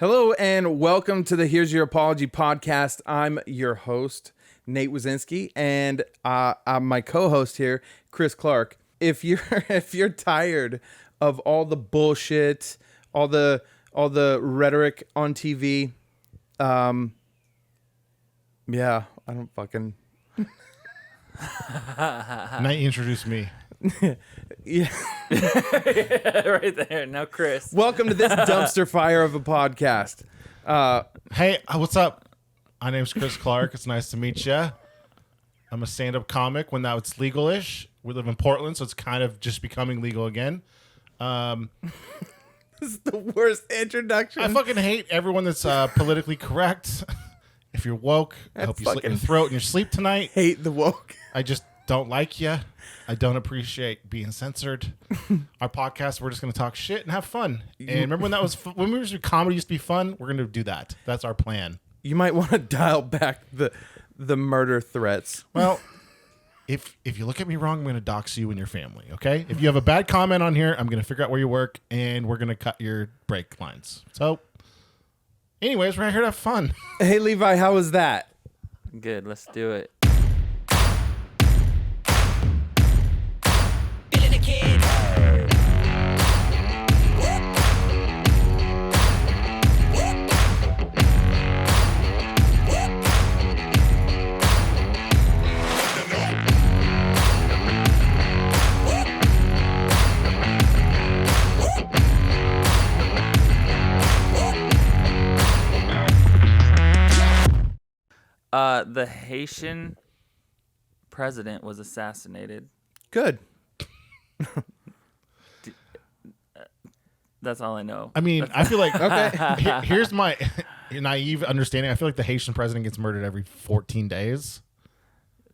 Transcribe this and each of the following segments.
Hello and welcome to the Here's Your Apology podcast. I'm your host, Nate Wazinski, and I'm my co-host here, Chris Clark. If you're tired of all the bullshit, all the rhetoric on TV, yeah, I don't fucking. Now you introduce me. Yeah. Right there. Now, Chris. Welcome to this dumpster fire of a podcast. Hey, what's up? My name's Chris Clark. It's nice to meet you. I'm a stand-up comic when now it's legal-ish. We live in Portland, so it's kind of just becoming legal again. This is the worst introduction. I fucking hate everyone that's politically correct. If you're woke, I hope you slit your throat in your sleep tonight. Hate the woke. I just don't like you. I don't appreciate being censored. Our podcast, we're just going to talk shit and have fun. And remember when that was when we were comedy used to be fun? We're going to do that. That's our plan. You might want to dial back the murder threats. Well, if you look at me wrong, I'm going to dox you and your family, okay? If you have a bad comment on here, I'm going to figure out where you work, and we're going to cut your break lines. So, anyways, we're here to have fun. Hey, Levi, how was that? Good. Let's do it. The Haitian president was assassinated. Good. That's all I know. I mean, I feel like Okay. Here's my naive understanding. I feel like the Haitian president gets murdered every 14 days.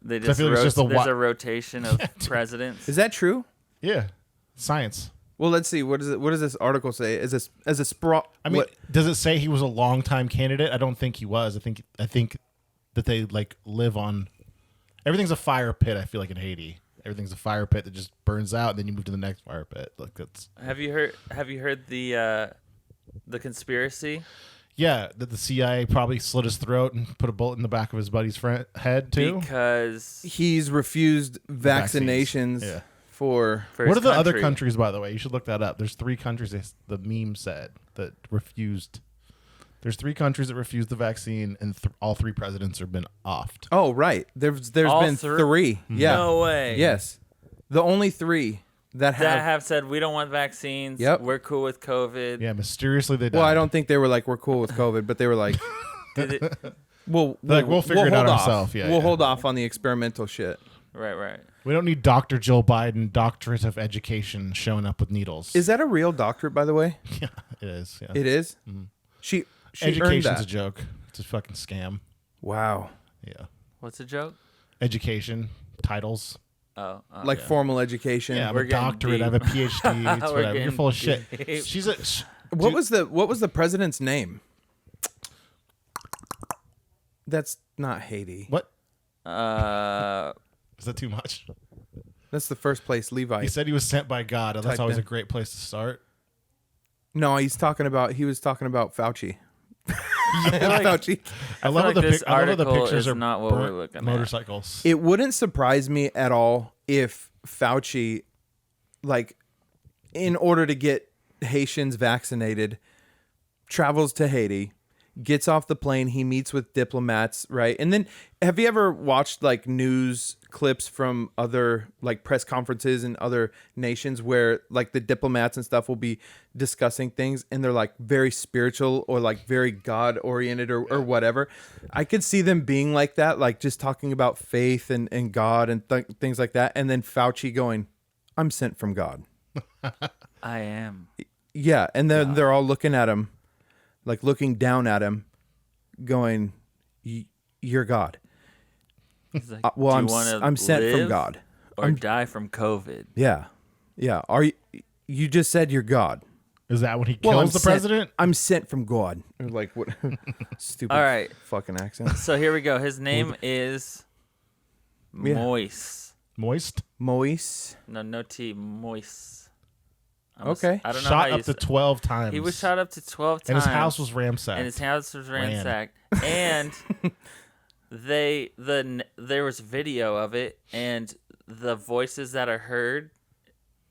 They I just, feel like it's just a there's a rotation of presidents. Is that true? Yeah, science. Well, let's see. What does this article say? Is this as a sprawl? I mean, does it say he was a longtime candidate? I don't think he was. I think that they like live on. Everything's a fire pit. I feel like in Haiti, everything's a fire pit that just burns out, and then you move to the next fire pit. Like that's. Have you heard the conspiracy? Yeah, that the CIA probably slit his throat and put a bullet in the back of his buddy's head too. Because He's refused vaccinations Yeah. for. What are the other countries, by the way? You should look that up. There's 3 countries, the meme said, that refused. There's 3 countries that refused the vaccine, and all 3 presidents have been offed. Oh, right. There's All been 3. Mm-hmm. Yeah. No way. Yes. The only 3 that have said we don't want vaccines. Yep. We're cool with COVID. Yeah, mysteriously they died. Well, I don't think they were like, we're cool with COVID, but they were like, Did it? we'll figure it out hold off. ourselves. Yeah, we'll yeah. hold off on the experimental shit. Right. We don't need Dr. Joe Biden, doctorate of education, showing up with needles. Is that a real doctorate, by the way? Yeah, it is. Yeah. It is? She earned Education's that. a joke. It's a fucking scam. Wow. Yeah. What's a joke? Education, titles. Oh, Like formal education. Yeah, I'm We're a getting doctorate. I deep. have a PhD. It's We're whatever. You're getting full of shit. deep. She's a. What was the president's name? That's not Haiti. What? Uh, Is that too much? That's the first place Levi. He said he was sent by God. And that's Typed always in. a great place to start. No, he was talking about Fauci. Fauci. I love like how this I love how the article pictures is are not what we're burnt looking at. motorcycles. It wouldn't surprise me at all if Fauci, like, in order to get Haitians vaccinated, travels to Haiti, gets off the plane, he meets with diplomats, right? And then have you ever watched like news clips from other like press conferences in other nations where like the diplomats and stuff will be discussing things and they're like very spiritual or like very God oriented or whatever? I could see them being like that, like just talking about faith and God and things like that. And then Fauci going, I'm sent from God. I am. Yeah. And then they're all looking at him, like looking down at him, going, "You're God." He's like, Well, "Do you wanna I'm sent from live God. or die from COVID." Yeah, yeah. Are you? You just said you're God. Is that when he Well, kills the president? I'm sent from God. Or like what? Stupid. All right. Fucking accent. So here we go. His name is Yeah. Moise. Moist? Moise. No T. Moise. Okay. I don't know Shot how up to 12 times. He was shot up to 12 times. And his house was ransacked. And there was video of it, and the voices that I heard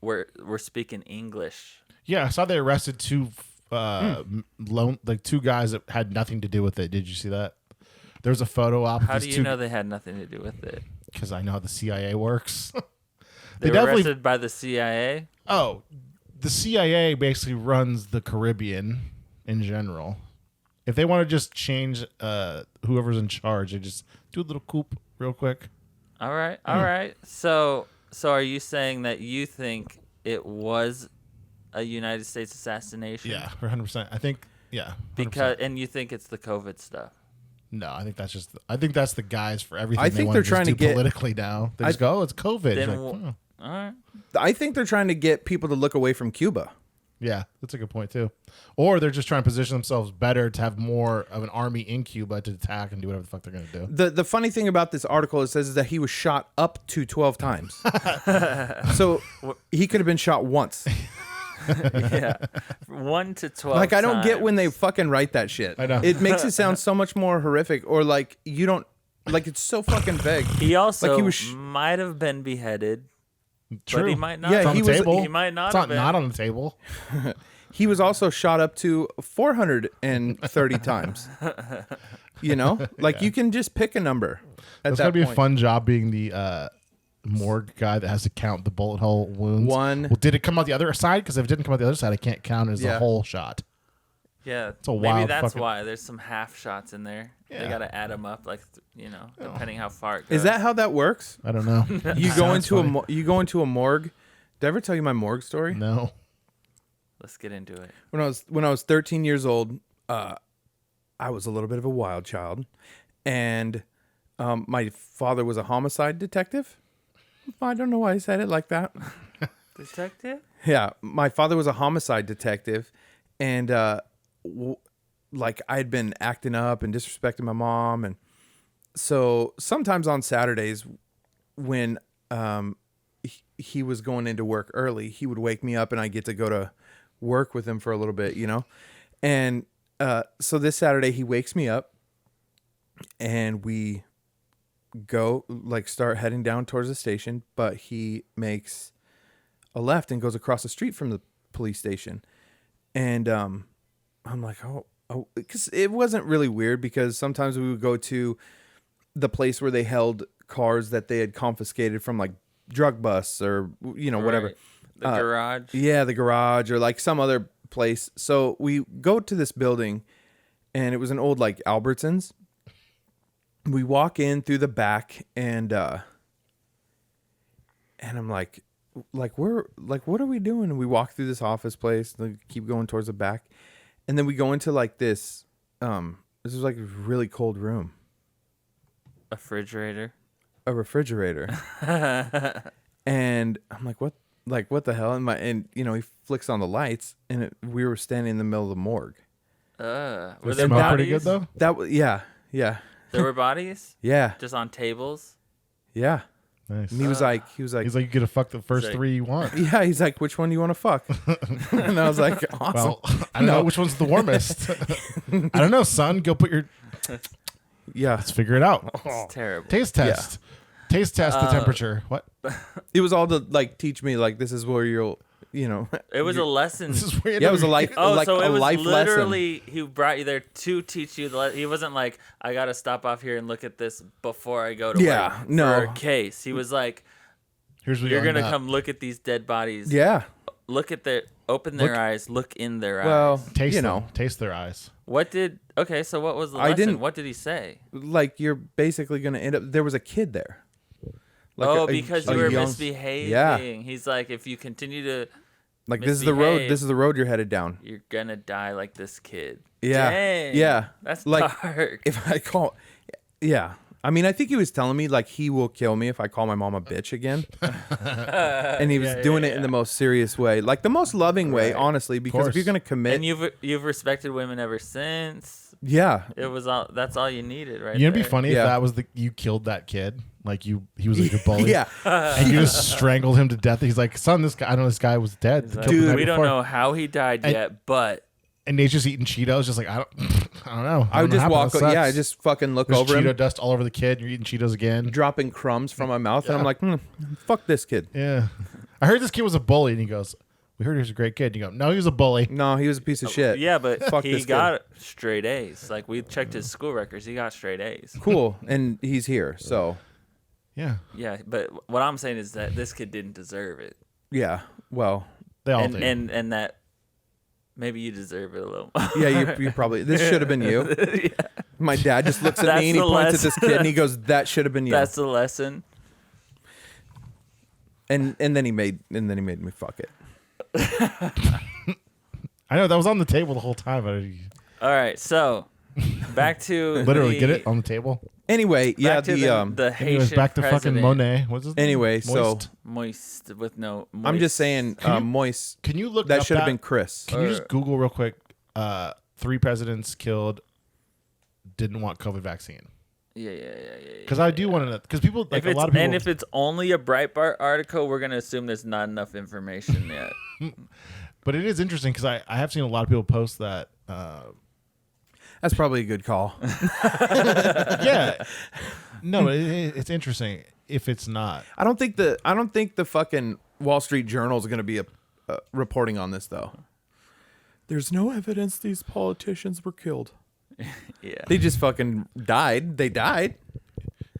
were speaking English. Yeah, I saw they arrested two two guys that had nothing to do with it. Did you see that? There was a photo op. How do you know they had nothing to do with it? Because I know how the CIA works. They were arrested by the CIA? Oh, the CIA basically runs the Caribbean in general. If they want to just change whoever's in charge, they just do a little coup real quick. All right. So are you saying that you think it was a United States assassination? Yeah, 100%. I think, yeah. 100%. And you think it's the COVID stuff? No, I think that's the guys for everything. I think they're trying to get politically now. They just go, oh, it's COVID. Then, oh. All right. I think they're trying to get people to look away from Cuba. Yeah, that's a good point too. Or they're just trying to position themselves better to have more of an army in Cuba to attack and do whatever the fuck they're going to do. The funny thing about this article, it says is that he was shot up to 12 times. So he could have been shot once. Yeah. 1 to 12 Like, I don't times. get when they fucking write that shit. I know. It makes it sound so much more horrific, or like you don't, like it's so fucking vague. He also Like, he was might have been beheaded. True. But he might not. Yeah, It's on he the was- table. He might not It's have been. not on the table. He was also shot up to 430 times. You know, like you can just pick a number. At That's that gotta be point. a fun job being the morgue guy that has to count the bullet hole wounds. One. Well, did it come out the other side? Because if it didn't come out the other side, I can't count it as Yeah. a whole shot. Yeah. a Maybe wild that's fucking- why there's some half shots in there. They Yeah. got to add them up, like, depending how far it goes. Is that how that works? I don't know. You go Sounds into funny. you go into a morgue. Did I ever tell you my morgue story? No. Let's get into it. When I was 13 years old, I was a little bit of a wild child, and my father was a homicide detective. I don't know why I said it like that. Detective? Yeah, my father was a homicide detective, and like I had been acting up and disrespecting my mom, and so sometimes on Saturdays when he was going into work early, he would wake me up, and I get to go to work with him for a little bit, you know. And so this Saturday he wakes me up, and we go start heading down towards the station, but he makes a left and goes across the street from the police station. And I'm like, oh, because it wasn't really weird, because sometimes we would go to the place where they held cars that they had confiscated from like drug busts or whatever. Right. The garage? Yeah, the garage or like some other place. So we go to this building, and it was an old like Albertsons. We walk in through the back, and I'm like we're like, what are we doing? And we walk through this office place, and keep going towards the back, and then we go into like this. This is like a really cold room. A refrigerator. A refrigerator. And I'm like, what? Like, what the hell? And he flicks on the lights, and we were standing in the middle of the morgue. Were Does it there smell pretty bodies? good though? That was yeah. There were bodies? Yeah. Just on tables? Yeah. Nice. And he was like, He's like, you get to fuck the first like- three you want. yeah, he's like, which one do you want to fuck? And I was like, awesome. Well, I don't know which one's the warmest. I don't know, son. Go put your. Yeah. Let's figure it out. It's terrible. Taste test. Taste test the temperature. What? It was all to like teach me like this is where you'll, It was a lesson. This is weird. Yeah, it was a life. Oh, like so a it was life literally he brought you there to teach you. He wasn't like, I got to stop off here and look at this before I go to Yeah, work no. for a case. He was like, Here's what you're going going to to come look at these dead bodies. lesson. Yeah. Look at open their eyes, look in their Well, eyes. taste you them. know, Taste their eyes. Okay, so what was the I lesson? didn't- What did he say? like you're basically gonna end up. There was a kid there. Like Because a you were young- misbehaving. Yeah. He's like, if you continue to, Like this is the road. misbehave. This is the road you're headed down. you're going to die like this kid. Yeah. Dang, Yeah. That's Like, dark. If I call, yeah. I mean, I think he was telling me like he will kill me if I call my mom a bitch again. And he was doing it in the most serious way, like the most loving way, honestly. Because if course. you're gonna commit, And you've respected women ever since. yeah, It was all. That's all you needed, right? You know, it'd be there. funny Yeah. if that was you killed that kid. Like he was like your bully. Yeah. And you just strangled him to death. He's like, son, I know this guy was dead. He's like, Killed the night we don't before." know how he died yet, but And Nate's just eating Cheetos, just like I don't know. I would don't know just what walk. happened. That Yeah, I sucks. just fucking look There's over Cheeto him, dust all over the kid. You're eating Cheetos again. dropping crumbs from my mouth, and I'm like, fuck this kid. Yeah, I heard this kid was a bully, and he goes, "We heard he was a great kid." And you go, "No, he was a bully." No, he was a piece of shit. yeah, but Fuck he this kid. got straight A's. Like we checked his school records, he got straight A's. Cool, and he's here, so Yeah, Yeah, but what I'm saying is that this kid didn't deserve it, yeah. Well, they all and do. and that maybe you deserve it a little more. yeah, you probably. This should have been you. My dad just looks at That's me and he the points at this lesson. kid and he goes, "That should have been you." That's the lesson. And then he made me fuck it. I know that was on the table the whole time. But All right, so back to literally the, get it on the table. Anyway, yeah, back to the the Anyways, Haitian back to president. fucking Monet. What's his name? Anyway, so Moist with no. Moist. I'm just saying, moist. Can you look That up should have been Chris. Can you just Google real quick? 3 presidents killed didn't want COVID vaccine. Yeah. Because I do want to know. Because people like a lot of people. And if it's only a Breitbart article, we're gonna assume there's not enough information yet. But it is interesting because I have seen a lot of people post that. That's probably a good call. Yeah. No, it's interesting if it's not. I don't think the fucking Wall Street Journal is going to be reporting on this though. There's no evidence these politicians were killed. Yeah. They just fucking died. They died.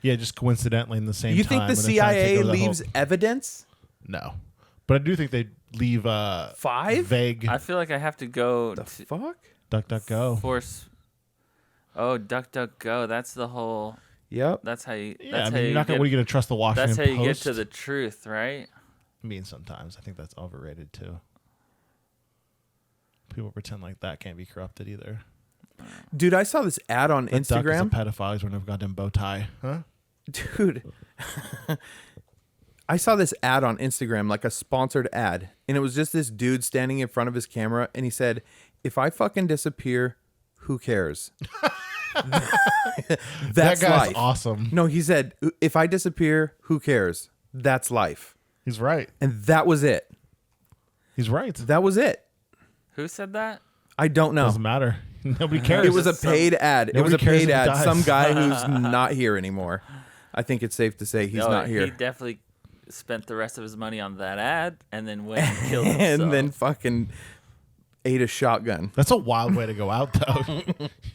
Yeah, just coincidentally in the same You time. think the when they're trying to take CIA over the whole- leaves evidence? No. But I do think they leave 5? vague I feel like I have to go The to fuck? DuckDuckGo. force. Oh, DuckDuckGo. That's the whole. Yep. That's how you. Yeah, That's I how mean, you you're not gonna. get, What are you gonna trust the Washington That's how you Post? get to the truth, right? I mean, sometimes I think that's overrated too. People pretend like that can't be corrupted either. Dude, I saw this ad on That duck is a Instagram. pedophile. He's wearing a goddamn bow tie, huh? Dude. I saw this ad on Instagram, like a sponsored ad, and it was just this dude standing in front of his camera, and he said, "If I fucking disappear, who cares?" That's That guy's life. awesome. No, he said, "If I disappear, who cares?" That's life. He's right. And that was it. He's right. That was it. Who said that? I don't know. Doesn't matter. Nobody cares. It was a Some- paid ad. It was Nobody a cares paid if he ad. dies. Some guy who's not here anymore. I think it's safe to say he's not here. He definitely spent the rest of his money on that ad, and then went and killed himself. And then fucking ate a shotgun. That's a wild way to go out, though.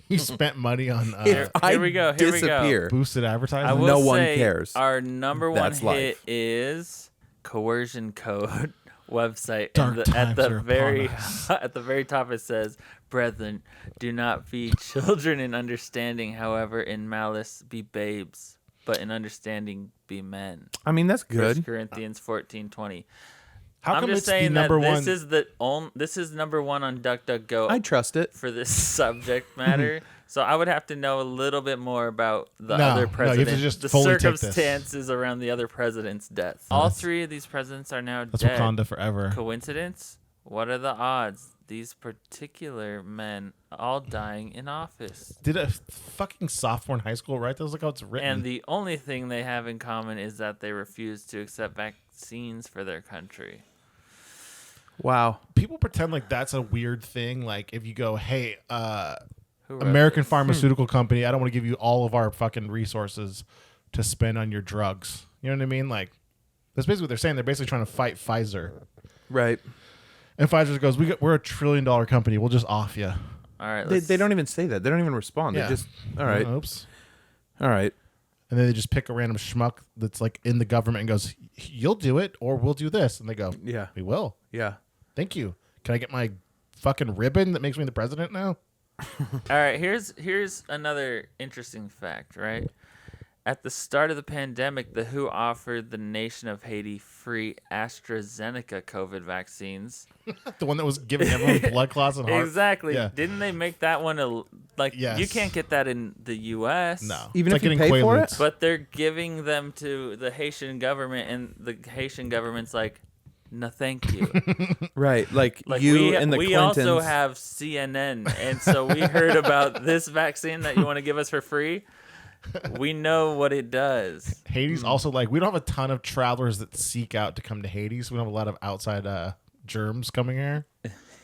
You spent money on Here we go. Here we go. disappear. boosted advertising. I will No one say cares. Our number one That's hit life. is coercion code website. Dark And times at the are very upon us. at the very top it says, "Brethren, do not be children in understanding, however, in malice be babes, but in understanding be men." I mean, that's 1 good. Corinthians 14:20. How I'm come just it's the saying that number this one? this is number one on DuckDuckGo I trust it. for this subject matter. So I would have to know a little bit more about the No, other no, you have to president, just the fully take this. circumstances around the other president's death. All 3 of these presidents are now That's dead. Wakanda forever. Coincidence? What are the odds? These particular men all dying in office. Did a fucking sophomore in high school write those? Look how it's written. And the only thing they have in common is that they refuse to accept vaccines for their country. Wow. People pretend like that's a weird thing. Like if you go, hey, Who wrote American this? pharmaceutical company, I don't want to give you all of our fucking resources to spend on your drugs. You know what I mean? Like that's basically what they're saying. They're basically trying to fight Pfizer. Right. And Pfizer goes, we're $1 trillion company. We'll just off you. All right, They don't even say that. They don't even respond. Yeah. They just, all right. Oops. All right. And then they just pick a random schmuck that's like in the government and goes, you'll do it or we'll do this. And they go, Yeah. we will. Yeah. Thank you. Can I get my fucking ribbon that makes me the president now? All right, here's another interesting fact, right? At the start of the pandemic, the WHO offered the nation of Haiti free AstraZeneca COVID vaccines. The one that was giving everyone blood clots and heart. Exactly. Yeah. Didn't they make that one Yes. you can't get that in the U.S. No. Even It's if you getting pay for Quaaludes. it? But they're giving them to the Haitian government, and the Haitian government's like, no, thank you. Right. Like Like you and the we Clintons. also have CNN, and so we heard about this vaccine that you want to give us for free. We know what it does. Haiti's also like, we don't have a ton of travelers that seek out to come to Haiti, so we don't have a lot of outside germs coming here.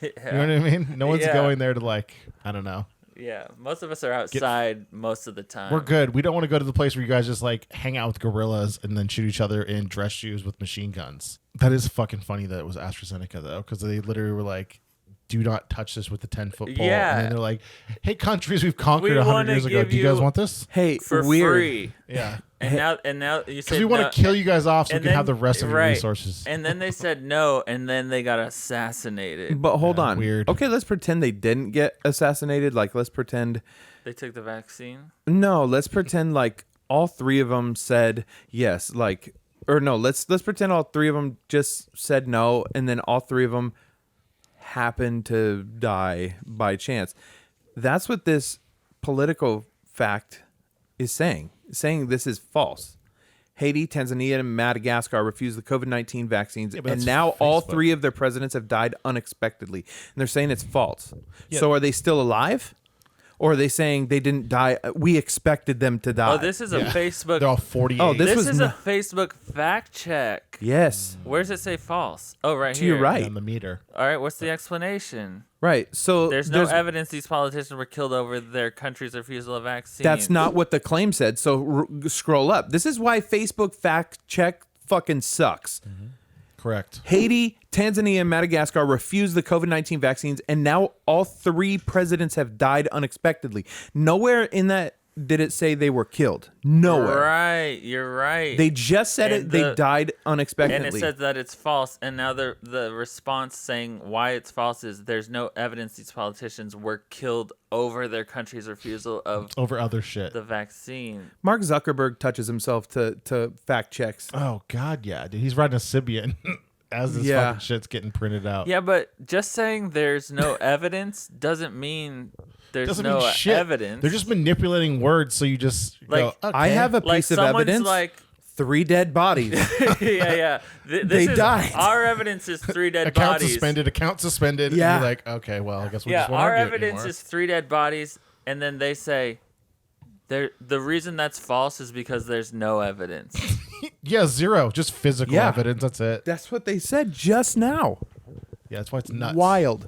You know what I mean? No one's going there to like, I don't know. Yeah, most of us are outside most of the time. We're good. We don't want to go to the place where you guys just like hang out with gorillas and then shoot each other in dress shoes with machine guns. That is fucking funny that it was AstraZeneca though, because they literally were like, do not touch this with the 10-foot pole. Yeah. And then they're like, hey, countries we've conquered We 100 wanna years ago, give do you guys you- want this? Hey, for weird. free. Yeah. And now you Because said we want no, to kill you guys off so we and can have then- the rest of your right. resources. And then they said no, and then they got assassinated. But hold on. weird. Okay, let's pretend they didn't get assassinated. Like, let's pretend. They took the vaccine. No, let's pretend like all three of them said yes. Like, or no, let's pretend all three of them just said no, and then all three of them happened to die by chance. That's what this political fact is saying. Saying this is false. Haiti, Tanzania, and Madagascar refused the COVID-19 vaccines, but and that's now all Facebook. three of their presidents have died unexpectedly. And they're saying it's false. Yeah. So are they still alive? Or are they saying they didn't die? We expected them to die. Oh, this is a Facebook. They're all 48. Oh, this This was is no- a Facebook fact check. Yes. Where does it say false? Oh, right To here. your right. on the meter. All right, what's the explanation? Right. So There's no evidence these politicians were killed over their country's refusal of vaccines. That's not what the claim said. So scroll up. This is why Facebook fact check fucking sucks. Correct. Haiti, Tanzania, and Madagascar refused the COVID-19 vaccines, and now all three presidents have died unexpectedly. Nowhere in that did it say they were killed. Nowhere. Right, you're right. They just said And it. They died and unexpectedly. it says that it's false. And now the response saying why it's false is there's no evidence these politicians were killed over their country's refusal of Over other shit. the vaccine. Mark Zuckerberg touches himself to fact checks. Oh, God, yeah. Dude, he's riding a Sibian as this Yeah. fucking shit's getting printed out. Yeah, but just saying there's no evidence doesn't mean there's Doesn't no mean shit. evidence. They're just manipulating words so you just Like, go, okay. I have a like piece of someone's evidence. like, 3 dead bodies. yeah. This They is, died. Our evidence is 3 dead account bodies. suspended, account suspended. Yeah. And you're like, okay, well, I guess we Yeah, just won't our argue it evidence anymore. is 3 dead bodies, and then they say the reason that's false is because there's no evidence. Yeah, zero. Just physical Yeah. evidence. That's it. That's what they said just now. Yeah, that's why it's nuts. Wild.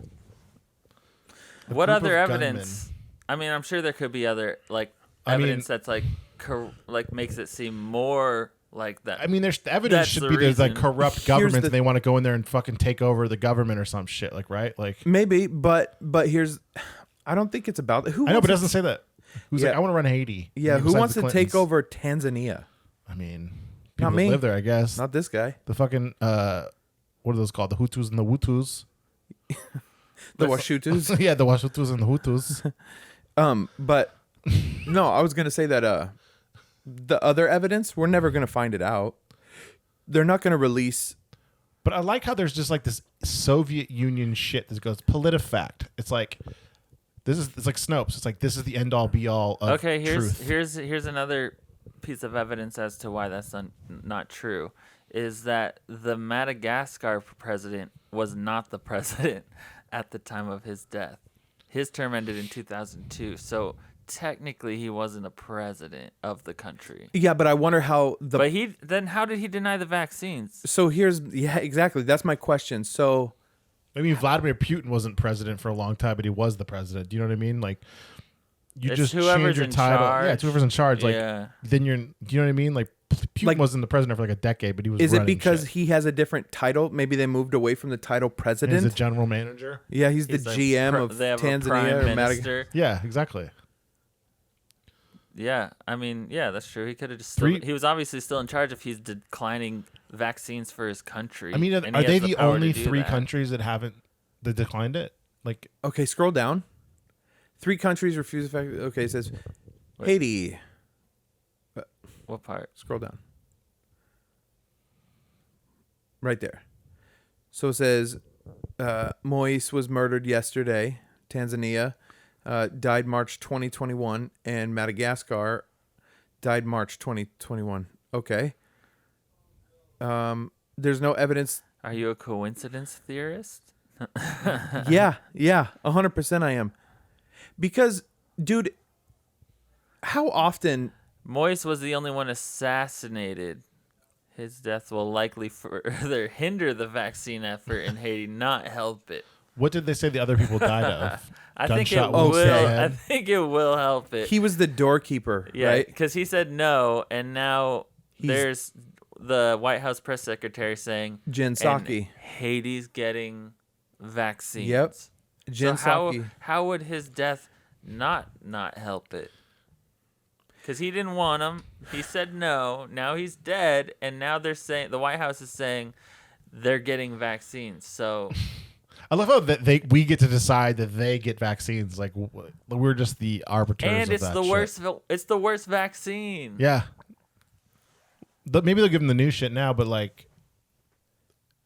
What group other of evidence? I mean, I'm sure there could be other I mean- evidence that's like makes it seem more like that. I mean, there's the evidence That's should the be there's like reason. corrupt governments the- and they want to go in there and fucking take over the government or some shit, like, right? Like, Maybe, but here's, I don't think it's about who. I know, wants but it doesn't say that. Who's Yeah. like, I want to run Haiti. Yeah, I mean, who besides wants the to take Clintons. over Tanzania? I mean, Not people that me. live there, I guess. Not this guy. The fucking what are those called? The Hutus and the Hutus. The Washutus. Yeah, the Washutus and the Hutus. But no, I was gonna say that the other evidence, we're never gonna find it out. They're not gonna release. But I like how there's just like this Soviet Union shit that goes PolitiFact. It's like it's like Snopes. It's like this is the end all be all of okay, truth. here's another piece of evidence as to why that's not true. Is that the Madagascar president was not the president at the time of his death. His term ended in 2002, so technically he wasn't a president of the country. Yeah, but I wonder how the. But how did he deny the vaccines? So yeah, exactly. That's my question. So I mean, Vladimir Putin wasn't president for a long time, but he was the president. Do you know what I mean? Like, you It's just whoever's change your in title. charge. Yeah, it's whoever's in charge. Like, Yeah. then you're. Do you know what I mean? Like, Putin Like- wasn't the president for like a decade, but he was. is it running because shit. he has a different title? Maybe they moved away from the title He's president. a general manager? Yeah, he's the He's like GM of they have a prime Tanzania or Madagascar. minister. Yeah, exactly. Yeah, I mean, yeah, that's true. He could have just. Three- He was obviously still in charge if he's declining vaccines for his country. I mean, and are he they has the power to only do 3 that. countries that declined it? Like, Okay, scroll down. 3 countries refuse the fact. Okay, it says Wait. Haiti. What part? Scroll down. Right there. So it says Moise was murdered yesterday. Tanzania died March 2021. And Madagascar died March 2021. Okay. There's no evidence. Are you a coincidence theorist? Yeah, 100% I am. Because, dude, how often Moise was the only one assassinated. His death will likely further hinder the vaccine effort in Haiti, not help it. What did they say the other people died of? I think it Gunshot wounds to the will. head? I think it will help it. He was the doorkeeper, Yeah, right? because he said no, and now there's the White House press secretary saying Jen and Psaki. Haiti's getting vaccines. Yep. Jen So Psaki. how would his death not help it? Because he didn't want him. He said no. Now he's dead, and now they're saying the White House is saying they're getting vaccines. So I love how that we get to decide that they get vaccines. Like we're just the arbiters. and of it's that the shit. worst. It's the worst vaccine. Yeah. Maybe they'll give them the new shit now, but like,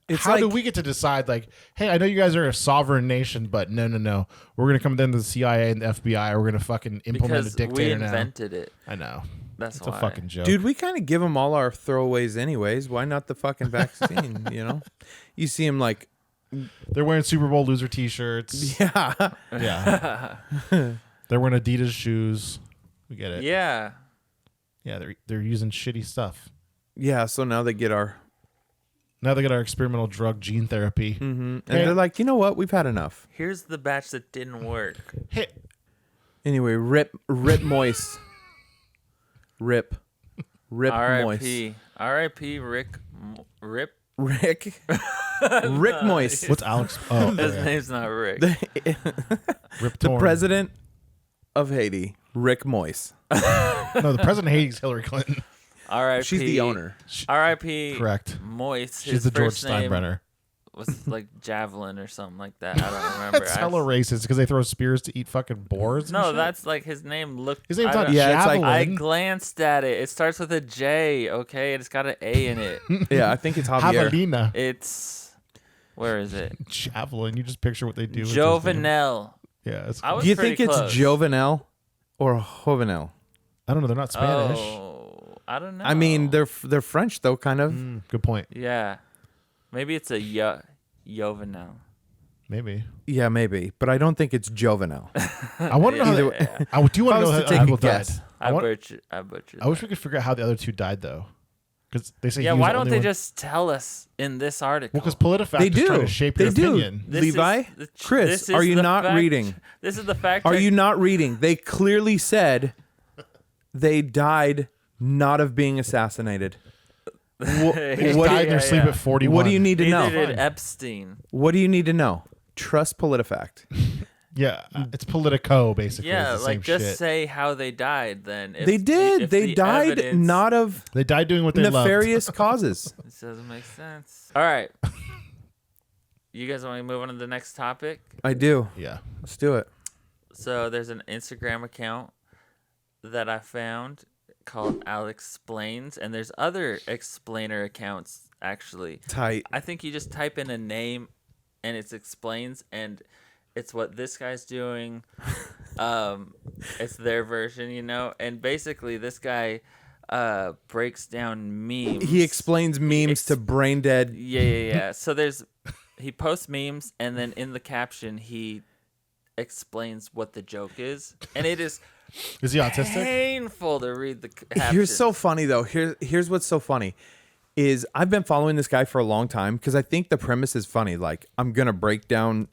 It's how do like- we get to decide? Like, hey, I know you guys are a sovereign nation, but no, we're gonna come down to the CIA and the FBI. We're gonna fucking implement Because a dictator we now. invented it. I know. That's It's why. a fucking joke, Dude, we kind of give them all our throwaways anyways. Why not the fucking vaccine, you know? You see him like, They're wearing Super Bowl loser T-shirts. yeah. Yeah. They're wearing Adidas shoes. We get it. Yeah. Yeah, they're using shitty stuff. Yeah, so now they get our... Now they got our experimental drug gene therapy. And they're like, you know what? We've had enough. Here's the batch that didn't work. Hey, Anyway, rip Moise. Rip Moise. R.I.P. R.I.P. Rip. Rick Moise. what's Alex? Oh, His yeah. name's not Rick. Rip The Torn. president of Haiti, Rick Moise. No, the president of Haiti is Hillary Clinton. R.I.P. She's the owner. R.I.P. Correct. Moise. She's His the George first name Steinbrenner. was like Javelin or something like that. I don't remember. That's hella racist because they throw spears to eat fucking boars. and No, shit? that's like his name looked. His name's I not don't- Yeah, it's like- Javelin. I glanced at it. It starts with a J, okay? It's got an A in it. Yeah, I think it's Javier. Javelina. It's where is it? Javelin. You just picture what they do. with those names. Jovenel. Yeah. It's I was Do you pretty think it's close. Jovenel or Jovenel? I don't know. They're not Spanish. Oh, I don't know. I mean, they're French though, kind of. Good point. yeah, maybe it's a Jovenel. Maybe. Yeah, maybe, but I don't think it's Jovenel. I want to know. Either How I do want If I to know was how to other take a people died. guess. I want- butchered. I wish we could figure out how the other two died though, because they say Yeah, he was why the don't only they one- just tell us in this article? Well, because PolitiFact They is trying do. to shape They your do. opinion. This Levi, is this Chris, is are you the not fact- reading? This is the fact. Are check. you not reading? They clearly said they died not of being assassinated. They just What do died in their yeah, sleep yeah. at 41. What do you need to Neither know? did Epstein. What do you need to know? Trust PolitiFact. Yeah, it's Politico basically. Yeah, It's the like same just shit. say how they died. Then if They did. if They the died evidence- not of They died doing what they loved. nefarious causes. This doesn't make sense. All right. You guys want to move on to the next topic? I do. Yeah. Let's do it. So there's an Instagram account that I found called Alex Explains, and there's other explainer accounts actually. Tight. I think you just type in a name, and it explains, and it's what this guy's doing. It's their version, you know. And basically, this guy breaks down memes. He explains memes to brain dead. Yeah. So he posts memes, and then in the caption he explains what the joke is, and it is Is he autistic? painful to read the captions. Here's so funny though. Here's what's so funny is I've been following this guy for a long time because I think the premise is funny. Like I'm gonna break down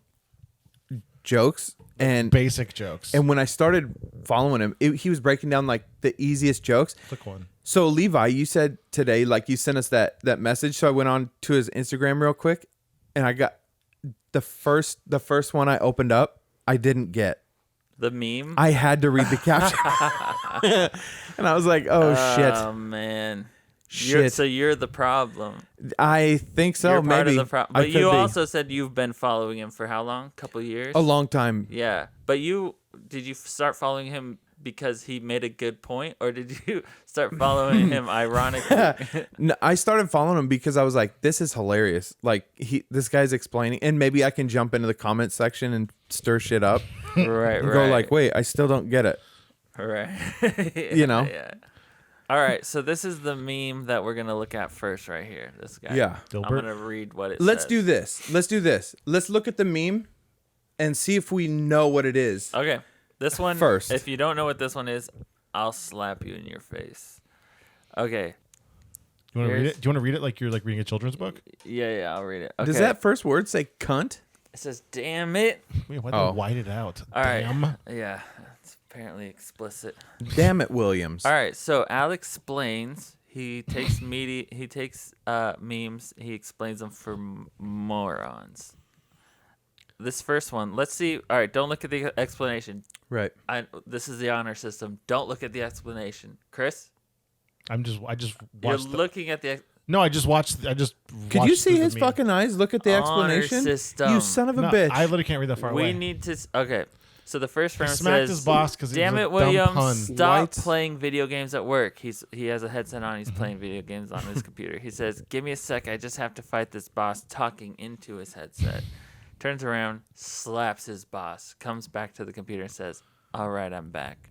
jokes and Basic jokes. when I started following him, he was breaking down like the easiest jokes. Click one. So Levi, you said today, like you sent us that message. So I went on to his Instagram real quick, and I got the first one I opened up. I didn't get. the meme. I had to read the caption, and I was like, "Oh Oh man. shit, So you're the problem. I think so. You're part Maybe of the problem. I But could you be. also said you've been following him for how long? Couple years? a long time. Yeah. But did you start following him because he made a good point, or did you start following him ironically? No, I started following him because I was like, "This is hilarious." Like this guy's explaining, and maybe I can jump into the comment section and stir shit up right. and go like, "Wait, I still don't get it." Right. You know? Yeah. All right. So this is the meme that we're gonna look at first, right here. This guy. Yeah. I'm Dilbert? gonna read what it Let's says. do this. Let's do this. Let's look at the meme and see if we know what it is. Okay. This one First. If you don't know what this one is, I'll slap you in your face. Okay. You want to read it? Do you want to read it like you're like reading a children's book? Yeah, I'll read it. Okay. Does that first word say cunt? It says, "Damn it." Wait, why did they white it out? All right. Damn. Yeah, it's apparently explicit. Damn it, Williams. All right, so Al explains. He takes memes. He explains them for morons. This first one, let's see. All right, don't look at the explanation. Right. This is the honor system. Don't look at the explanation, Chris. I just watched. You're looking at the. No, I just watched. Could you see his fucking eyes? Look at the Honor explanation. system. You son of a No, bitch. I literally can't read that far away. We need to. Okay. So the first frame smacked says, his boss 'cause he "Damn was a it, dumb Williams! pun." Stop White. playing video games at work." He has a headset on. He's playing video games on his computer. He says, "Give me a sec. I just have to fight this boss." Talking into his headset. Turns around, slaps his boss. Comes back to the computer and says, "All right, I'm back."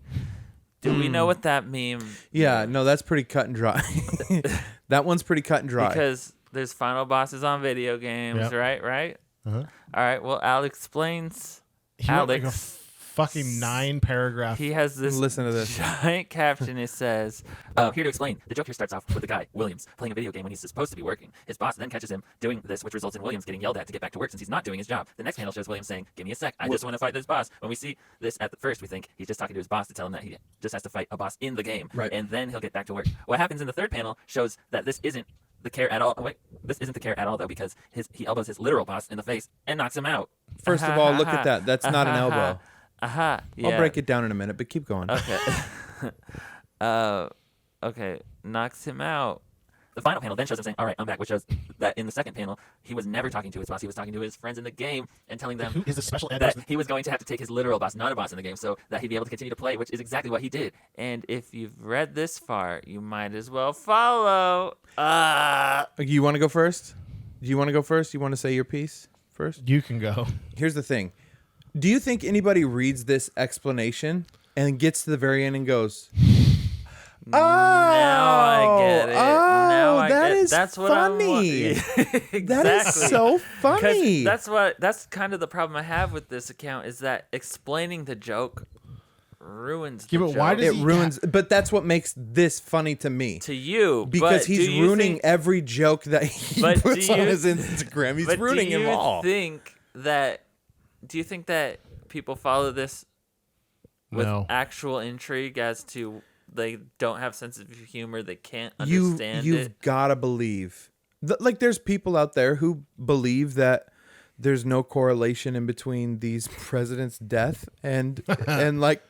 Do we know what that meme? Yeah, no, that's pretty cut and dry. That one's pretty cut and dry. Because there's final bosses on video games, Yep. right? Uh-huh. All right. Well, Al explains. He wrote like a Alex. fucking 9 paragraph. He has this Listen to this. giant caption. It says, here to explain. The joke here starts off with the guy, Williams, playing a video game when he's supposed to be working. His boss then catches him doing this, which results in Williams getting yelled at to get back to work since he's not doing his job. The next panel shows Williams saying, "Give me a sec. I just want to fight this boss." When we see this at the first, we think he's just talking to his boss to tell him that he just has to fight a boss in the game. Right. And then he'll get back to work. What happens in the third panel shows that this isn't the care at all. Oh, wait, this isn't the care at all, though, because he elbows his literal boss in the face and knocks him out. First of all, look at that. That's not an elbow. Yeah. I'll break it down in a minute, but keep going. Okay. Okay. Knocks him out. The final panel then shows him saying, "All right, I'm back," which shows that in the second panel, he was never talking to his boss. He was talking to his friends in the game and telling them Who is the special ed that person? he was going to have to take his literal boss, not a boss in the game, so that he'd be able to continue to play, which is exactly what he did. And if you've read this far, you might as well follow. You want to go first? Do you want to go first? You want to say your piece first? You can go. Here's the thing. Do you think anybody reads this explanation and gets to the very end and goes, "Oh, Now I get it. Now I that get is That's what funny. Exactly. That is so 'Cause funny." That's kind of the problem I have with this account is that explaining the joke ruins the Yeah, but joke. why does It he ruins, but that's what makes this funny to me. to you Because but he's do you ruining think, every joke that he But puts do on you- his Instagram. He's but ruining do you them all. think that do you think that people follow this with No. actual intrigue as to they don't have sense of humor, they can't You've understand it? gotta believe. Like, there's people out there who believe that there's no correlation in between these presidents' death and like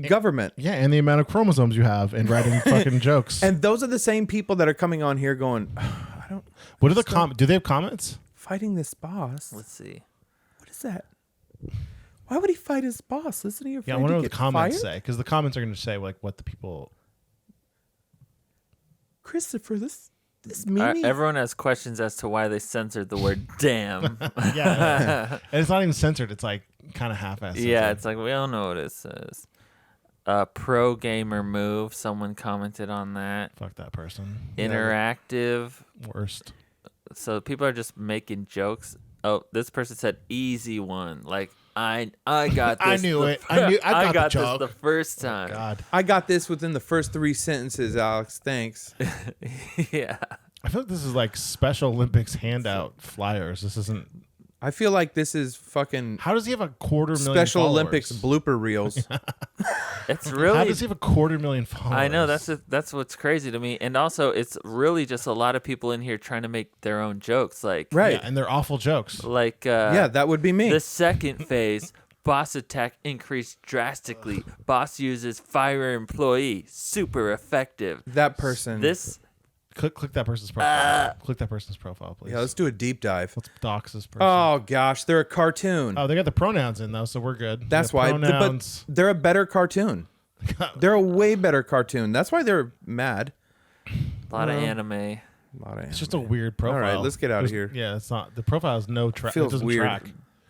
government. Yeah, and the amount of chromosomes you have and writing fucking jokes. And those are the same people that are coming on here going, I don't What are the do they have comments? fighting this boss. Let's see. What is that? Why would he fight his boss? Listen to your Yeah, I friend. wonder to what the get comments fired? say because the comments are going to say like what the people. Christopher, this All right, meanie. everyone has questions as to why they censored the word "damn." Yeah, and it's not even censored. It's like kind of half-assed. Yeah, censored. it's like we don't know what it says. Pro gamer move. Someone commented on that. Fuck that person. Interactive. Worst. So people are just making jokes. Oh, this person said easy one. Like I got this. I knew the it. I got the this joke. the first time. God, I got this within the first 3 sentences, Alex. Thanks. Yeah. I feel like this is like Special Olympics handout flyers. This isn't. I feel like this is fucking How does he have a 250,000 Special followers? Olympics blooper reels. It's How really does he have a 250,000 followers? I know that's what's crazy to me. And also it's really just a lot of people in here trying to make their own jokes like Right. Yeah, and they're awful jokes. Yeah, that would be me. The second phase, boss attack increased drastically. Boss uses fire employee, super effective. That person. This Click that person's profile. Click that person's profile, please. Yeah, let's do a deep dive. Let's dox this person. Oh gosh, they're a cartoon. Oh, they got the pronouns in though, so we're good. That's The why. pronouns. But they're a better cartoon. They're a way better cartoon. That's why they're mad. a lot of anime. A lot of It's just a weird profile. All right, let's get out of There's- here. Yeah, it's not. The profile has no track. It Feels doesn't weird. track.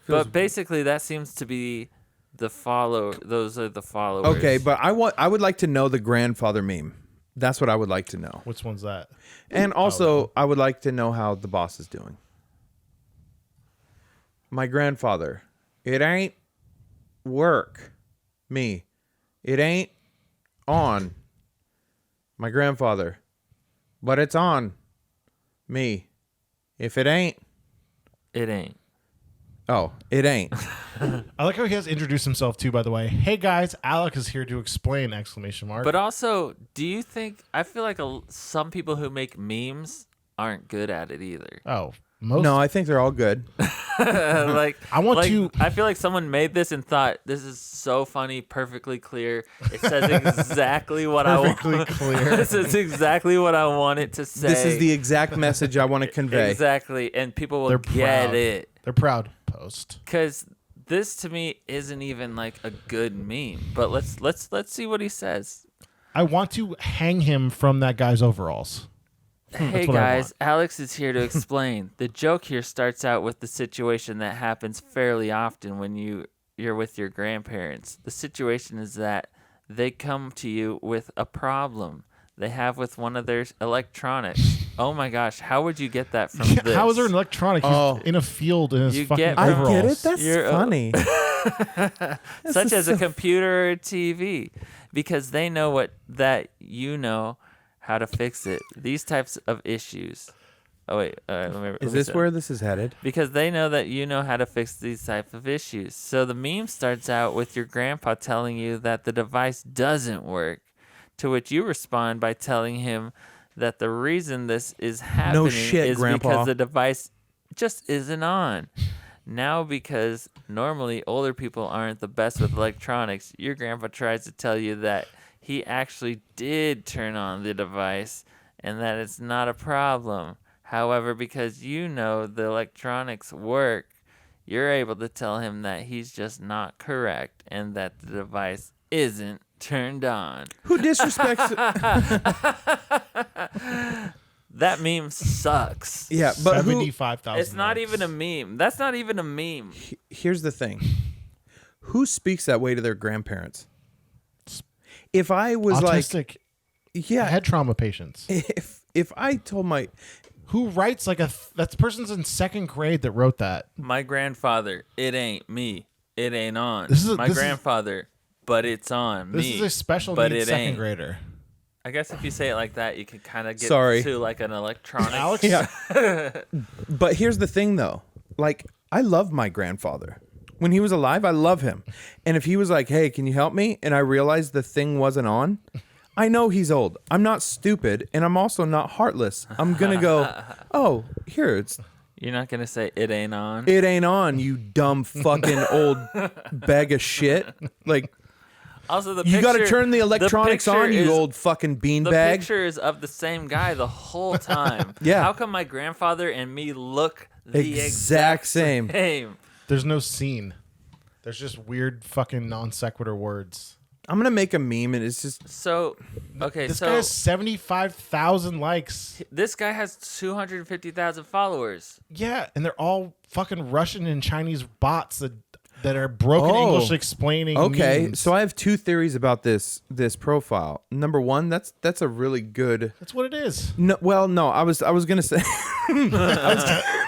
But basically, that seems to be the follow. Those are the followers. Okay, but I would like to know the grandfather meme. That's what I would like to know. Which one's that? And also, I would like to know how the boss is doing. My grandfather. It ain't work. Me. It ain't on my grandfather, but it's on me. If it ain't, It ain't. oh, it ain't. I like how he has introduced himself too, by the way. Hey guys, Alec is here to explain! Exclamation mark. But also, do you think? I feel like some people who make memes aren't good at it either. oh, most No, I think they're all good. Like I want to- I feel like someone made this and thought this is so funny, perfectly clear. It says exactly what I want. perfectly clear. This is exactly what I want it to say. This is the exact message I want to convey. exactly, and people will They're get proud. it. They're proud. Post. Because this to me isn't even like a good meme. But let's see what he says. I want to hang him from that guy's overalls. Hey what I guys, Alex is here to explain. The joke here starts out with the situation that happens fairly often when you're with your grandparents. The situation is that they come to you with a problem they have with one of their electronics. Oh my gosh, how would you get that from this? How is there an electronic? He's Oh. in a field in his You fucking get- I overalls. get it. That's You're- funny. Such is as a so- computer or a TV, because they know that you know how to fix it. These types of issues. Oh wait, Is this where this is headed? Because they know that you know how to fix these type of issues. So the meme starts out with your grandpa telling you that the device doesn't work, to which you respond by telling him that the reason this is happening shit, is Grandpa. because the device just isn't on. Now, because normally older people aren't the best with electronics, your grandpa tries to tell you that he actually did turn on the device and that it's not a problem. However, because you know the electronics work, you're able to tell him that he's just not correct and that the device isn't turned on. Who disrespects? That meme sucks. Yeah, but who? 75,000. It's not likes. even a meme. That's not even a meme. Here's the thing. Who speaks that way to their grandparents? If I was autistic like, yeah, head trauma patients. if I told my Who writes like that person's in second grade that wrote that. My grandfather, it ain't me. It ain't on. This is- My this is- grandfather, but it's on This me. is a special but needs it second ain't. grader. I guess if you say it like that, you can kind of get Sorry. to like an electronic. Alex, yeah. But here's the thing, though. Like, I love my grandfather. When he was alive, I love him. And if he was like, "Hey, can you help me?" and I realized the thing wasn't on, I know he's old. I'm not stupid, and I'm also not heartless. I'm gonna go, "Oh, here, You're not gonna say it ain't on. it ain't on, you dumb fucking old bag of shit." Like, Also, the you got to picture- turn the electronics picture on, you is- old fucking The beanbag. picture is of the same guy the whole time. Yeah. How come my grandfather and me look the Exact same. same? there's no scene. There's just weird fucking non sequitur words. I'm gonna make a meme, and it's just So, okay, This so guy has 75,000 likes. this guy has 250,000 followers. Yeah, and they're all fucking Russian and Chinese bots that are broken Oh. English explaining. okay. memes. So I have two theories about this profile. Number one, that's a really good. That's what it is. No, well, no, I was gonna say.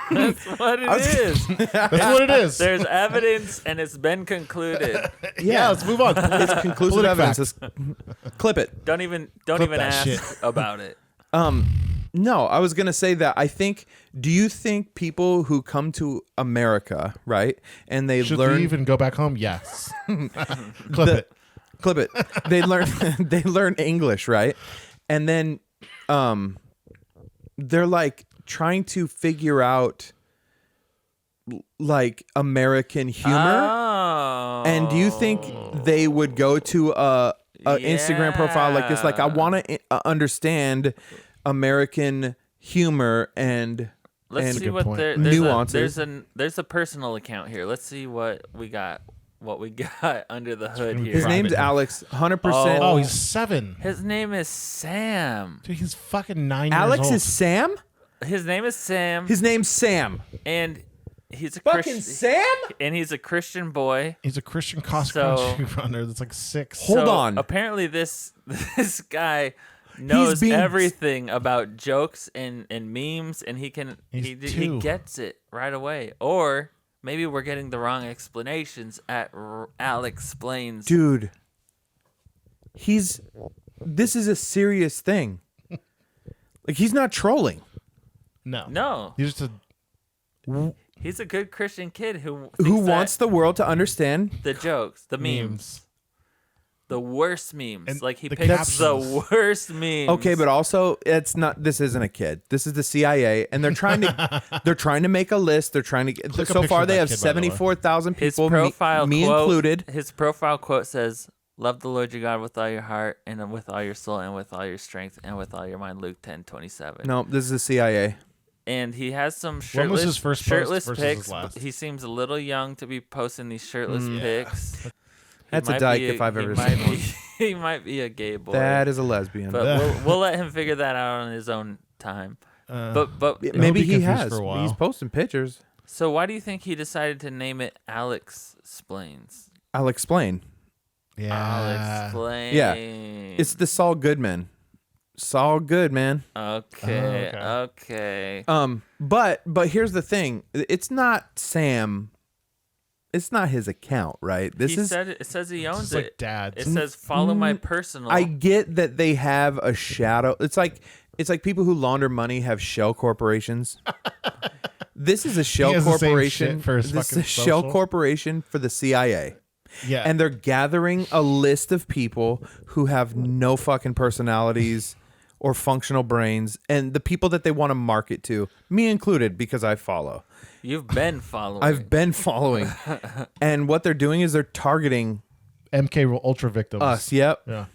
That's what it is. That's what it is. There's evidence, and it's been concluded. Yeah, let's move on. It's conclusive Politic evidence. fact. Let's clip it. Don't even Clip that ask shit. about it. No, I was gonna say that I think. Do you think people who come to America, right, and they Should learn leave and go back home? Yes. Clip The- it. clip it, they learn English, right, and then they're like trying to figure out like American humor. Oh. And do you think they would go to a Instagram profile like this? Like, I want to understand American humor and Let's and see good what point. there's Nuances. there's a personal account here. Let's see what we got under the hood here. his name's private. Alex, 100%. Oh, he's 7. His name is Sam. Dude, he's fucking 9 Alex years old. is Sam. His name is Sam, His name's Sam. and he's a Fucking Christian. Sam. And he's a Christian boy. He's a Christian cross So- country runner that's like 6. Hold So on. Apparently, this guy knows being- everything about jokes and memes, and he He's he 2. gets it right away. Or maybe we're getting the wrong explanations at Alex Explains. Dude, this is a serious thing. Like, he's not trolling. No. He's just He's a good Christian kid who wants the world to understand the jokes, the memes. The worst memes. And like he the picks captions. the worst memes. Okay, but also this isn't a kid. This is the CIA, and they're trying to make a list. They're trying to get, Click a so picture far of they that have kid, by the way. 74,000 His people, profile me quote, included. His profile quote says, "Love the Lord your God with all your heart and with all your soul and with all your strength and with all your mind." Luke 10:27. No, this is the CIA. And he has some When was his shirtless, first post shirtless versus pics. his last? He seems a little young to be posting these shirtless pics. That's He a might dyke be if I've he ever might seen one. be- He might be a gay boy. That is a lesbian. But we'll let him figure that out on his own time. But Maybe be he confused has. for a while. He's posting pictures. so why do you think he decided to name it Alex Splains? I'll explain. Yeah. Explain. Yeah. It's the Saul Goodman. Saul Goodman. Okay. Oh, Okay. But here's the thing. It's not Sam. It's not his account, right? It says he owns It's it. like dad's. It says follow my personal. I get that they have a shadow. It's like people who launder money have shell corporations. This is a shell has the same corporation shit for his this is fucking a shell social? corporation for the CIA. Yeah. And they're gathering a list of people who have no fucking personalities or functional brains, and the people that they want to market to, me included, because I follow. You've been following. I've been following. And what they're doing is they're targeting MK Ultra victims. us. Yep. Yeah.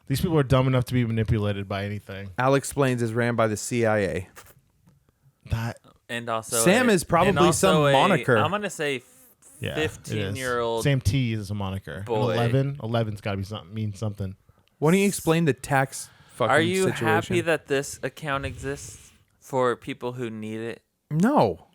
These people are dumb enough to be manipulated by anything. Alex Explains is ran by the CIA. That. and also Sam is probably and also some moniker. I'm gonna say Yeah. it is. 15-year-old Sam T is a moniker. boy. 11. 11's got to be something. Mean something. Why don't you explain the tax fucking Are you situation? happy that this account exists for people who need it? No.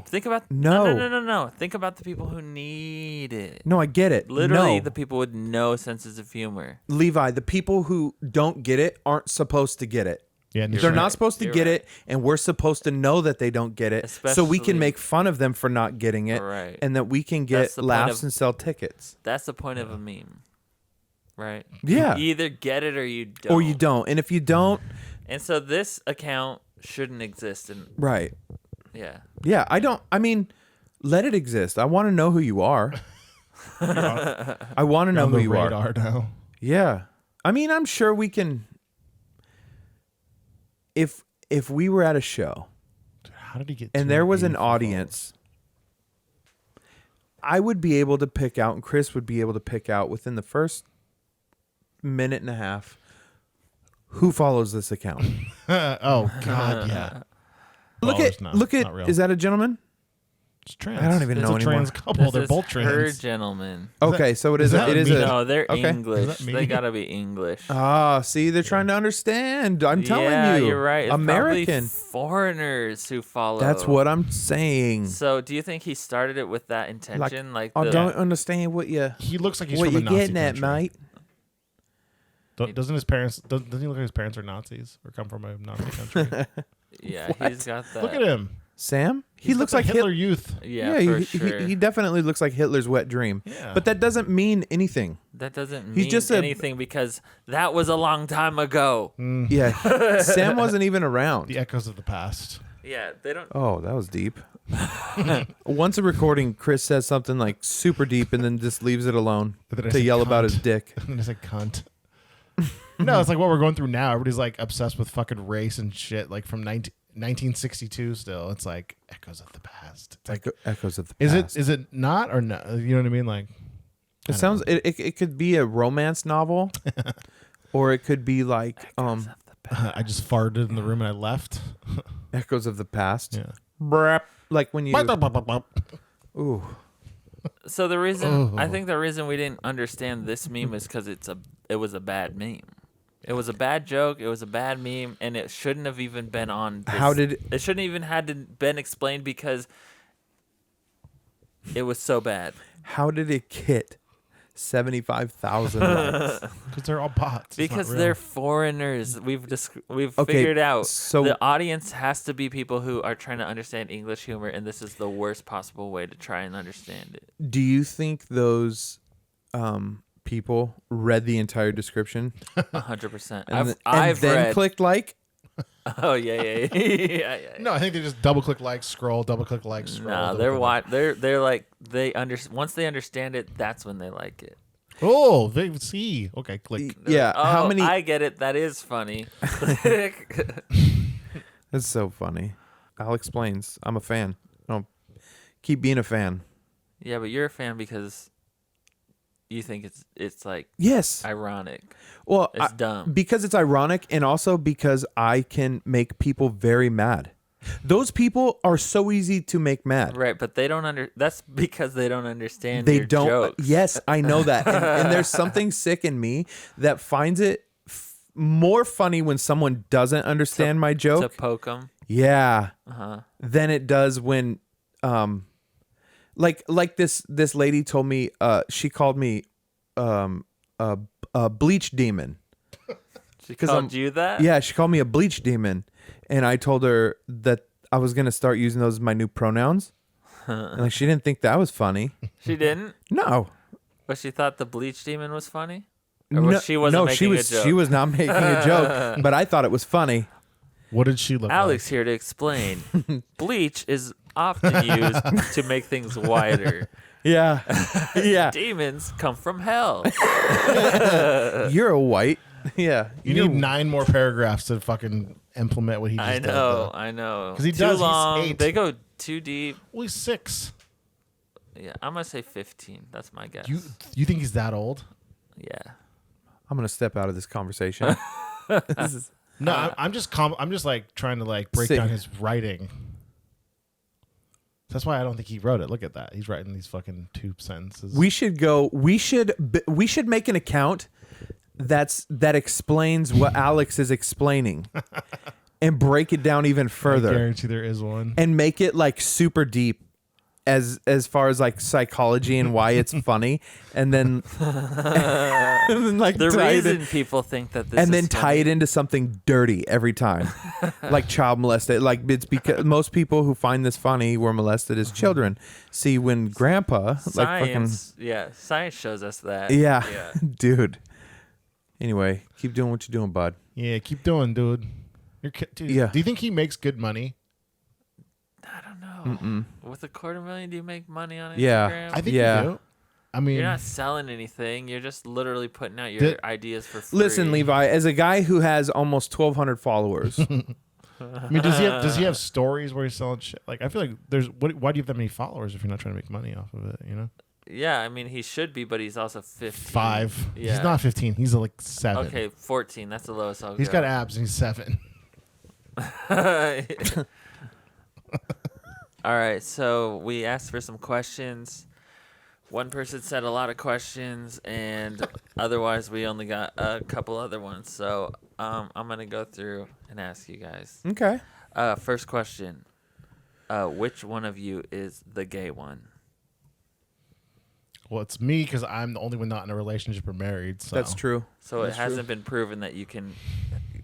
Think about No. no. Think about the people who need it. No, I get it. Literally, no. the people with no senses of humor. Levi, the people who don't get it aren't supposed to get it. Yeah. They're right. not supposed to You're get right. it, and we're supposed to know that they don't get it, so we can Especially- make fun of them for not getting it, Right. and that we can That's get the point laughs of- and sell tickets. That's the point of a meme, right? Yeah. You either get it or you don't. Or you don't. And if you don't, And so this account shouldn't exist. And right. yeah. Yeah, I mean, let it exist. I want to know who you are. I want to know on who the you are. radar now. Yeah. I mean, I'm sure we can. If we were at a show How did he get? and there was an 284 audience, I would be able to pick out, and Chris would be able to pick out within the first minute and a half who follows this account. Oh God, yeah. Look Followers, at no, look not at real. is that a gentleman? It's trans. I don't even It's know a trans anymore. couple. This They're is both her trans. gentleman. Okay, so it is that it is me? a No, they're okay. English. Is that me? They gotta be English. See, they're trying to understand. I'm telling yeah, you. you're right. It's American. probably foreigners who follow. That's what I'm saying. So, do you think he started it with that intention? Like, I the, don't understand what you He looks like he's what from a you Nazi getting at, country. mate. Doesn't his parents? Doesn't he look like his parents are Nazis or come from a Nazi country? yeah, he's got that. Look at him. Sam? He He's looks got like the Hitler Youth. Yeah, for he, sure. he definitely looks like Hitler's wet dream. Yeah. But that doesn't mean anything. That doesn't He's mean just a- anything because that was a long time ago. Yeah. Sam wasn't even around. The echoes of the past. Yeah, they don't. Oh, that was deep. Once a recording, Chris says something like super deep and then just leaves it alone And then I to said yell about cunt. his dick. And then I said cunt. No, it's like what we're going through now. Everybody's like obsessed with fucking race and shit, like from 1962 still. It's like echoes of the past. It's like, Echoes of the is past. it not or no? You know what I mean? Like, It sounds. It could be a romance novel, or it could be like I just farted in the room and I left. Echoes of the Past. Yeah. Brap. Like when you. Ooh. So the reason I think the reason we didn't understand this meme is because it was a bad meme. It was a bad joke. It was a bad meme, and it shouldn't have even been on. It shouldn't even had to been explained because it was so bad. How did it get 75,000 likes? Because they're all bots. It's not Because real. they're foreigners. We've Okay, figured out. so- the audience has to be people who are trying to understand English humor, and this is the worst possible way to try and understand it. Do you think those people read the entire description 100%. and I've then read. clicked like. Oh yeah. No, I think they just double click like, scroll, double click like, scroll. No, they're like once they understand it, that's when they like it. Oh, they see. Okay, click. Yeah, Oh, how many? I get it. That is funny. That's so funny. Al explains. I'm a fan. No, keep being a fan. Yeah, but you're a fan because you think it's like Yes. ironic. Well, It's dumb. because it's ironic, and also because I can make people very mad. Those people are so easy to make mad. Right, but they don't that's because they don't understand They your don't. jokes. Yes, I know that. And there's something sick in me that finds it more funny when someone doesn't understand my To joke. poke them. Yeah. Uh-huh. Than it does when like this lady told me she called me a bleach demon. She 'Cause called I'm- you that? Yeah, she called me a bleach demon, and I told her that I was gonna start using those as my new pronouns. And like she didn't think that was funny. She didn't? No, But she thought the bleach demon was funny? Or was she wasn't no, making she was a joke? she was not making a joke, but I thought it was funny. What did she look Alex here to explain. Bleach is often used to make things whiter. Yeah, yeah. Demons come from hell. You're a white. Yeah, You need 9 more paragraphs to fucking implement what he just I did. know, though. I know. 'Cause he Too does, he's long. 8. They go too deep. Well, he's 6. Yeah, I'm gonna say 15. That's my guess. You think he's that old? Yeah. I'm gonna step out of this conversation. This is- No, I'm just like trying to like break Sick. down his writing. That's why I don't think he wrote it. Look at that. He's writing these fucking 2 sentences. we should go. We should make an account that explains what Alex is explaining, and break it down even I further, guarantee there is one. and make it like super deep, as far as like psychology and why it's funny, and then and then like The tie it in- reason people think that this and is then tie funny- it into something dirty every time, like child molested. Like it's because most people who find this funny were molested as children. See, when Grandpa like fucking science shows us that. yeah, dude. Anyway, keep doing what you're doing, bud. Yeah, keep doing, dude. Dude, Yeah. Do you think he makes good money? I don't know. With $250,000, do you make money on Instagram? Yeah. I think Yeah. you do. I mean, You're not selling anything. You're just literally putting out your Did- ideas for free. Listen, Levi, as a guy who has almost 1,200 followers, does he have stories where he's selling shit? Like, I feel like why do you have that many followers if you're not trying to make money off of it? You know, Yeah, I mean, he should be, but he's also 15. 5. Yeah. He's not 15. He's like 7. Okay, 14. That's the lowest I'll He's go. got abs and he's 7. All right, so we asked for some questions. One person said a lot of questions, and otherwise we only got a couple other ones. So I'm gonna go through and ask you guys. okay. First question: which one of you is the gay one? Well, it's me because I'm the only one not in a relationship or married. So That's true. So That's it hasn't been proven that you can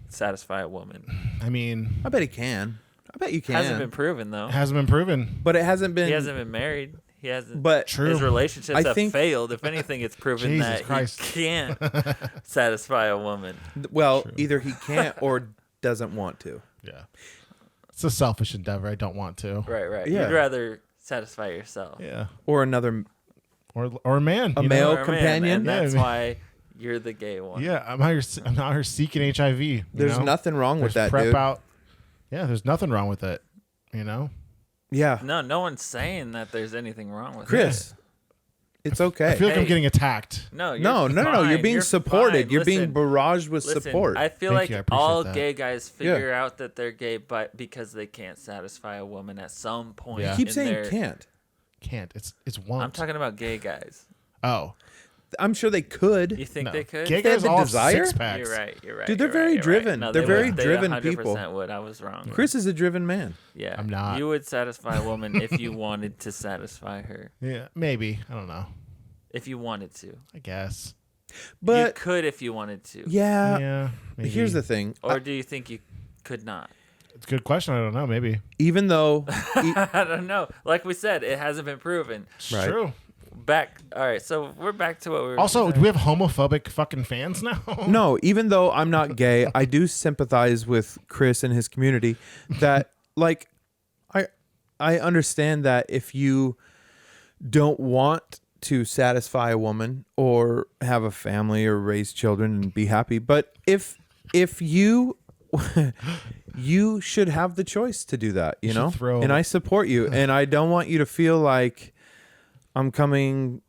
satisfy a woman. I mean, I bet he can. I bet you can. Hasn't been proven though. it hasn't been proven. But it hasn't been. He hasn't been married. He hasn't. But True. His relationships I have think- failed. If anything, it's proven Jesus that Christ. he can't satisfy a woman. well, either he can't or doesn't want to. Yeah, it's a selfish endeavor. I don't want to. Right. Yeah. You'd rather satisfy yourself. Yeah, Or another. or a man. A you know? male Or a man, companion? and that's Yeah. why you're the gay one. Yeah, I'm out here seeking HIV. you There's know? nothing wrong with There's that, prep dude. out. Yeah, there's nothing wrong with it. You know, Yeah. No one's saying that there's anything wrong with Chris, it's okay. I feel like I'm Hey. getting attacked. it. No, you're no. You're fine. being You're supported. fine. You're being Listen, barraged with listen, support. I feel Thank you, I like appreciate all that. gay guys figure out that they're gay, but because they can't satisfy a woman at some point. Yeah. Keep in saying their- can't. Can't. It's want. I'm talking about gay guys. Oh, I'm sure they could. You think no. they could? Gay they guys had the all have desire? 6 packs. You're right. You're right. Dude, they're you're very right, you're right. driven. No, They're they very would. They driven 100% people. would. I was wrong. Chris is a driven man. Yeah, I'm not. You would satisfy a woman if you wanted to satisfy her. Yeah, maybe. I don't know. If you wanted to, I guess. you But could if you wanted to. yeah, Yeah. Maybe. here's the thing. Or do you think you could not? It's a good question. I don't know. Maybe. Even though I don't know. Like we said, it hasn't been proven. It's Right. true. back. All right, so we're back to what we were. Also, do we have homophobic fucking fans now? No, even though I'm not gay, I do sympathize with Chris and his community. That like, I understand that if you don't want to satisfy a woman or have a family or raise children and be happy, but if you you should have the choice to do that, you know? And I support you, and I don't want you to feel like I'm coming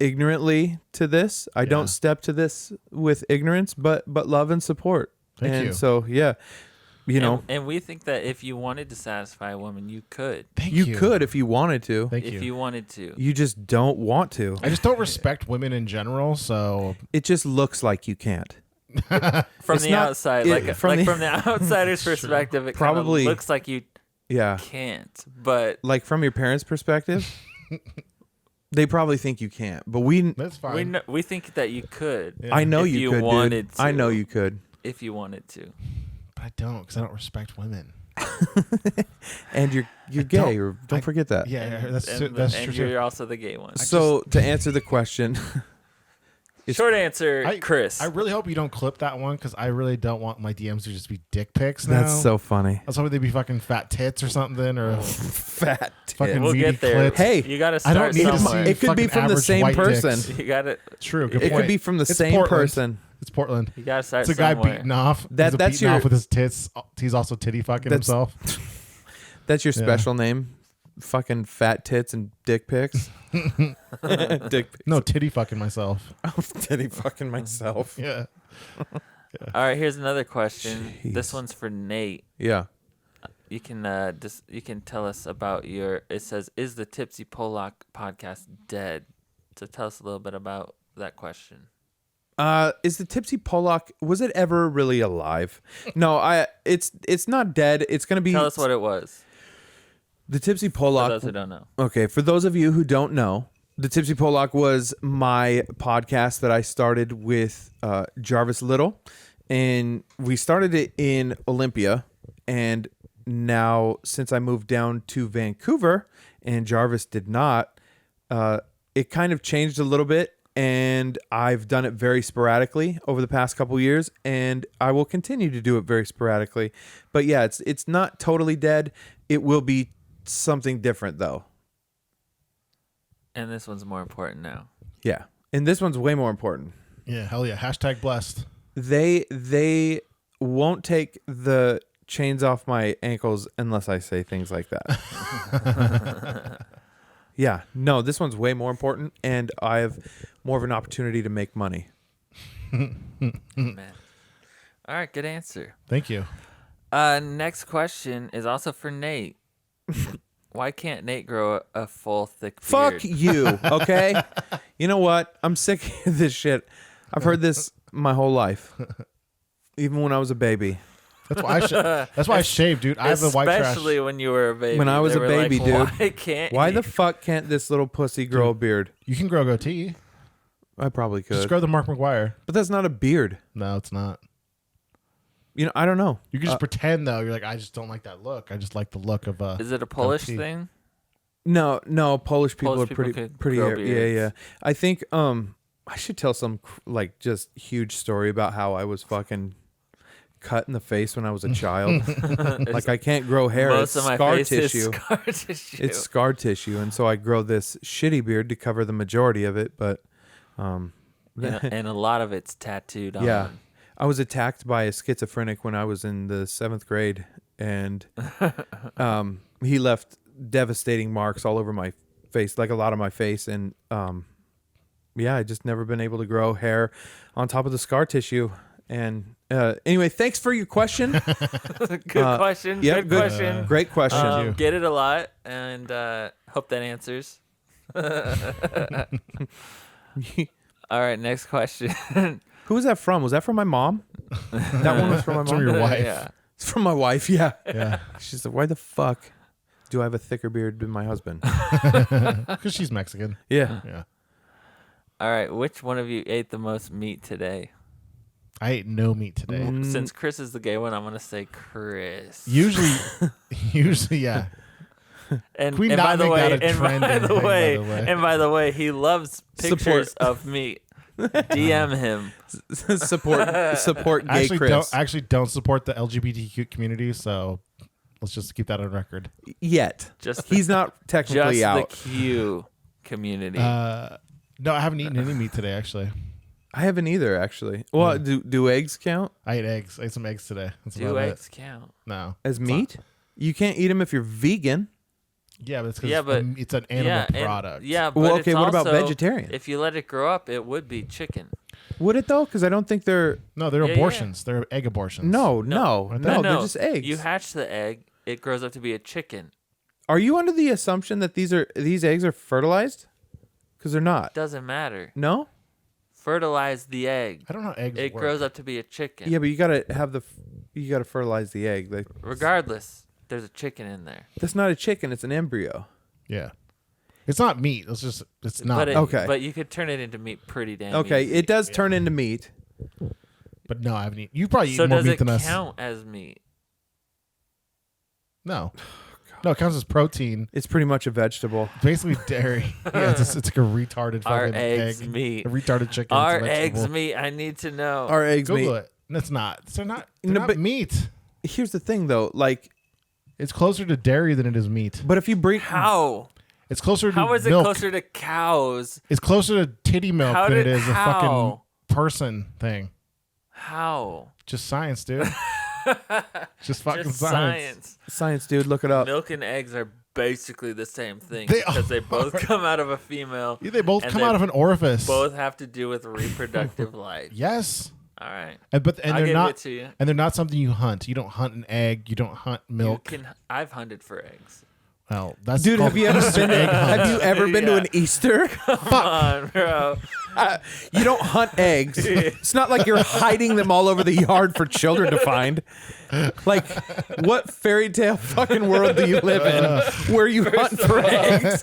ignorantly to this. I don't step to this with ignorance, but love and support. Thank you. So, yeah. You know, and we think that if you wanted to satisfy a woman, you could. You could if you wanted to. Thank you. If you wanted to. You just don't want to. I just don't respect women in general, so It just looks like you can't. From It's the not- outside, it- from from the outsider's perspective, it Probably- probably looks like you Yeah. can't. But Like from your parents' perspective, they probably think you can't. But that's fine. we think that you could. Yeah. I know if you you could, wanted dude. I know to. you could. If you wanted to. But I don't, because I don't respect women. And you're gay, or don't I- forget that. Yeah, that's And true. you're also the gay one. So to answer the question, Short answer, Chris. I really hope you don't clip that one, because I really don't want my DMs to just be dick pics now. that's so funny. I was hoping they'd be fucking fat tits or something, or Fat fucking we'll meaty get there. clits. Hey, you got to I start don't need to somewhere. see It could be fucking from the average same white person. dicks. You got to. True. Good It point. could be from the It's same Portland. person. It's Portland. You got to start It's a guy somewhere. beating off. That's beating your- off with his tits. He's also titty fucking That's- himself. That's your special name? Fucking fat tits and dick pics? Dick pics. No, titty fucking myself. I'm titty fucking myself. Yeah. All right, here's another question. Jeez. This one's for Nate. Yeah. You can you can tell us about your. It says, "Is the Tipsy Polak podcast dead?" So tell us a little bit about that question. Is the Tipsy Polak, was it ever really alive? No, it's not dead. It's gonna be Tell us what it was. the Tipsy For Polak. those who don't know. Okay, for those of you who don't know, the Tipsy Polak was my podcast that I started with Jarvis Little, and we started it in Olympia, and now since I moved down to Vancouver and Jarvis did not, it kind of changed a little bit, and I've done it very sporadically over the past couple years, and I will continue to do it very sporadically. But yeah, it's not totally dead. It will be something different though. And this one's more important now. Yeah. And this one's way more important. Yeah. Hell yeah. Hashtag blessed. They won't take the chains off my ankles unless I say things like that. Yeah. No, this one's way more important, and I have more of an opportunity to make money. Man. All right, good answer. Thank you. Next question is also for Nate. Why can't Nate grow a full thick beard? Fuck you, okay? You know what? I'm sick of this shit. I've heard this my whole life. Even when I was a baby. That's why I shaved, dude. I have a white trash. Especially when you were a baby. When I was They a were baby, like, dude. Why Why can't the fuck can't this little pussy grow a beard? You can grow a goatee. I probably could. Just grow the Mark McGuire. But that's not a beard. No, it's not. You know, I don't know. You can just pretend though. You're like, I just don't like that look. I just like the look of Is it a Polish goatee. thing? No, Polish people Polish are people pretty could pretty grow hair. Yeah, beards. yeah. I think I should tell some like just huge story about how I was fucking cut in the face when I was a child. Like I can't grow hair. Most It's of my scar face tissue. is scar tissue. It's scar tissue, and so I grow this shitty beard to cover the majority of it. But and a lot of it's tattooed on. yeah, I was attacked by a schizophrenic when I was in the 7th grade, and he left devastating marks all over my face, like a lot of my face, and yeah, I just never been able to grow hair on top of the scar tissue. And anyway, thanks for your question. Good question. Yeah, good question. Great question. Get it a lot, and hope that answers. All right, next question. Who was that from? Was that from my mom? That one was from my It's mom. from your wife. Yeah. It's from my wife. Yeah. Yeah. She said, "Why the fuck do I have a thicker beard than my husband?" Because she's Mexican. Yeah. Yeah. All right, which one of you ate the most meat today? I ate no meat today. Since Chris is the gay one, I'm gonna say Chris. Usually, yeah. And, we and not by the make way, that a and trend by in the thing, by way, the way? and by the way, he loves pictures Support. of meat. DM him. support gay Chris. Actually don't support the LGBTQ community, so let's just keep that on record. Yet. Just He's not technically just out. the Q community. No, I haven't eaten any meat today, actually. I haven't either, actually. Well, do eggs count I ate eggs. I ate some eggs today. That's Do about eggs it. count? No. as meat? You can't eat them if you're vegan. Yeah, but it's because Yeah, but it's an animal and- product. yeah, but Well, it's okay, what about also- vegetarian? If you let it grow up, it would be chicken. Would it though? Because I don't think they're. No, they're Yeah, abortions. They're egg abortions. No, No. no, they're just eggs. You hatch the egg, it grows up to be a chicken. Are you under the assumption that these eggs are fertilized? Because they're not. Doesn't matter. No. Fertilize the egg. I don't know how eggs It work. grows up to be a chicken. Yeah, but you gotta fertilize the egg. Like, Regardless, there's a chicken in there. that's not a chicken. It's an embryo. Yeah. It's not meat. It's not. Okay. But you could turn it into meat pretty damn Okay, easy. it does turn into meat. But no, I haven't eaten. You probably eat So more does meat it than us. count as meat? No. No, it counts as protein. It's pretty much a vegetable. Basically dairy. Yeah, it's like a retarded Are fucking eggs egg. meat? A retarded chicken. Are it's a eggs vegetable. meat? I need to know. Are eggs Google meat? it. It's not. They're not. They're No, not but- meat. Here's the thing, though. Like, It's closer to dairy than it is meat. but if you bring How? It's closer to How is it milk. closer to cows? It's closer to titty milk How than it did- is a fucking how? person thing. How? Just science, dude. Just fucking Just science. science, dude, look it up. Milk and eggs are basically the same thing They because they are. both come out of a female. Yeah, they both and come they out of an orifice. Both have to do with reproductive life. Yes. All right. And I'll they're give not it to you. and they're not something you hunt. You don't hunt an egg, you don't hunt milk. I've hunted for eggs. Well, that's Dude, called have you ever been? Have you ever been to Yeah. an Easter? Come on, bro. You don't hunt eggs. It's not like you're hiding them all over the yard for children to find. Like, what fairy tale fucking world do you live in where you hunt for eggs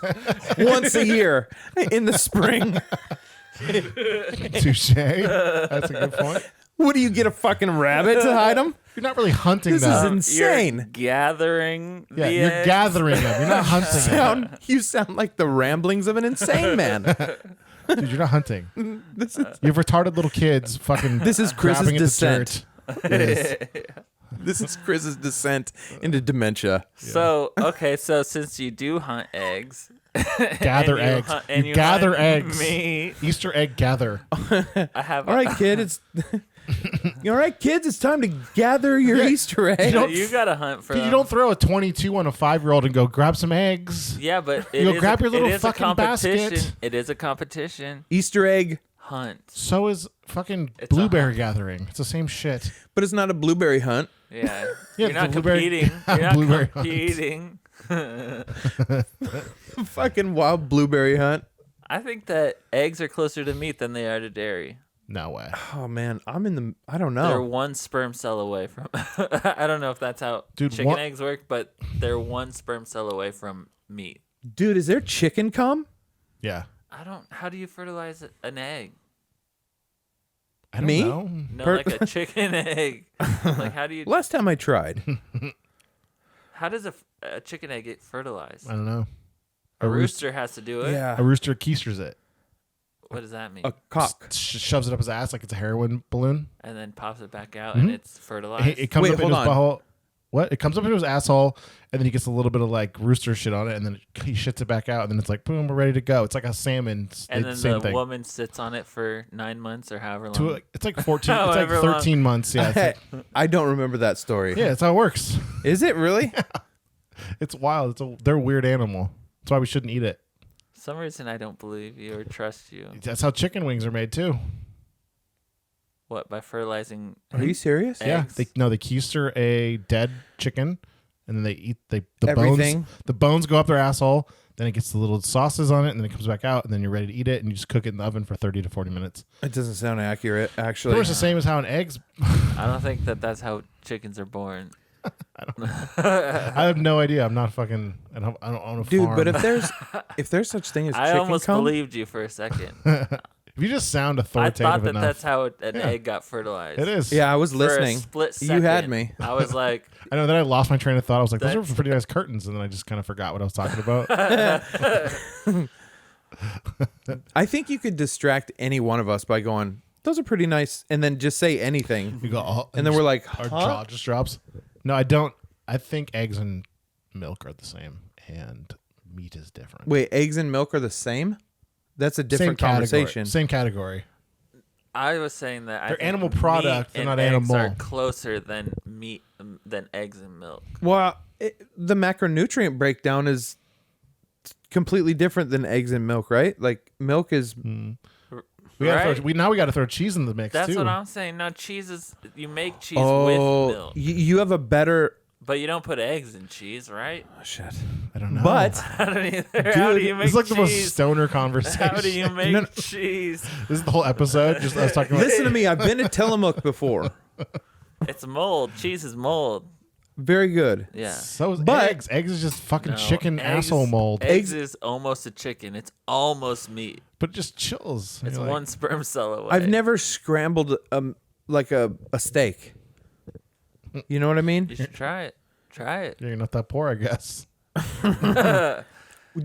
once a year in the spring? touche. That's a good point. What do you get, a fucking rabbit to hide them? You're not really hunting This them. is You're insane. gathering Yeah, the you're eggs. gathering them. You're not hunting them. You sound like the ramblings of an insane man. Dude, you're not hunting. You This is have retarded little kids fucking This is Chris's grabbing at the descent. dirt. It is. this is Chris's descent into dementia. So, okay, so since you do hunt eggs, Gather and you eggs. hunt- and You gather hunt eggs. meat, Easter egg gather. I have All right, kid, it's all right, kids. It's time to gather your Easter egg. you gotta hunt for You them. don't throw a 22 on a 5-year-old and go grab some eggs. Yeah, but it You'll is grab a, your little it is fucking a competition. basket. It is a competition. Easter egg, Hunt. So is fucking It's a blueberry gathering. It's the same shit. but it's not a blueberry hunt. Yeah. Yeah, You're not the blueberry- competing. You're not blueberry hunt. competing. Fucking wild blueberry hunt. I think that eggs are closer to meat than they are to dairy. No way. Oh man, I don't They're know. one sperm cell away from. I don't know if that's how Dude, chicken eggs work, but they're one sperm cell away from meat. Dude, is there chicken cum? Yeah. I don't. How do you fertilize an egg? I don't Me? know. No, like a chicken egg. Like how do you? Last time I tried. How does a chicken egg get fertilized? I don't know. A rooster has to do it. Yeah. A rooster keisters it. What does that mean? A cock. Shoves it up his ass like it's a heroin balloon. And then pops it back out, and it's fertilized. It comes Wait, up in hold his on. butthole. What? It comes up into his asshole, and then he gets a little bit of like rooster shit on it, and then he shits it back out, and then it's like, boom, we're ready to go. It's like a salmon. and then same the thing. woman sits on it for 9 months or however long. It's like 14. It's like However long. 13 months. Yeah. It's like, I don't remember that story. yeah, that's how it works. Is it really? It's wild. They're a weird animal. That's why we shouldn't eat it. Some reason I don't believe you or trust you. That's how chicken wings are made too. What, by fertilizing Are you serious? eggs? Yeah. They keister a dead chicken, and then they eat the Everything. bones. The bones go up their asshole. Then it gets the little sauces on it, and then it comes back out, and then you're ready to eat it, and you just cook it in the oven for 30 to 40 minutes. It doesn't sound accurate, Pretty actually. much the same as how an egg's. I don't think that's how chickens are born. I have no idea. I'm not fucking. I don't own a Dude, farm. but if there's such thing as I chicken almost cum, believed you for a second. If you just sound I authoritative thought that enough, that's how an Yeah. egg got fertilized. it is. Yeah, I was For listening. a split You had second, me. I was like, I know. Then I lost my train of thought. I was like, those That's- are pretty nice curtains, and then I just kind of forgot what I was talking about. I think you could distract any one of us by going, "Those are pretty nice," and then just say anything, You go, oh, and then we're like, our "Huh?" jaw just drops. No, I don't. I think eggs and milk are the same, and meat is different. Wait, eggs and milk are the same? That's a different Same conversation. category. Same category. I was saying that They're I think animal meat product, they're and not eggs animal. are closer than meat than eggs and milk. Well, the macronutrient breakdown is completely different than eggs and milk, right? Like milk is We gotta Right? throw, now we got to throw cheese in the mix That's too. what I'm saying. No, cheese is you make cheese oh, with milk, you have a better but you don't put eggs in cheese, right? shit. I don't know. But I don't either. How do you make this is like the most cheese? stoner conversation. How do you make No, no. cheese? This is the whole episode. Just us talking about. listen to me. I've been to Tillamook before. It's mold. Cheese is mold. Very good. Yeah. So is But- eggs. Eggs is just fucking No, chicken eggs- asshole mold. Eggs is almost a chicken. It's almost meat. But it just chills. It's You're one like, sperm cell away. I've never scrambled like a steak. You know what I mean? You should try it. Try it. You're not that poor, I guess.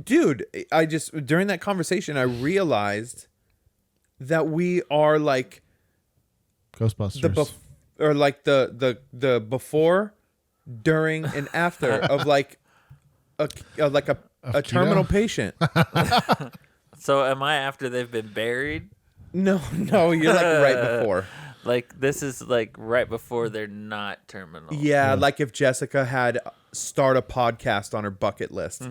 Dude, I just during that conversation I realized that we are like Ghostbusters. the before, during, and after of like a terminal keto? patient. So am I after they've been buried? No, you're like right before. Like this is like right before they're not terminal. Yeah, like if Jessica had start a podcast on her bucket list.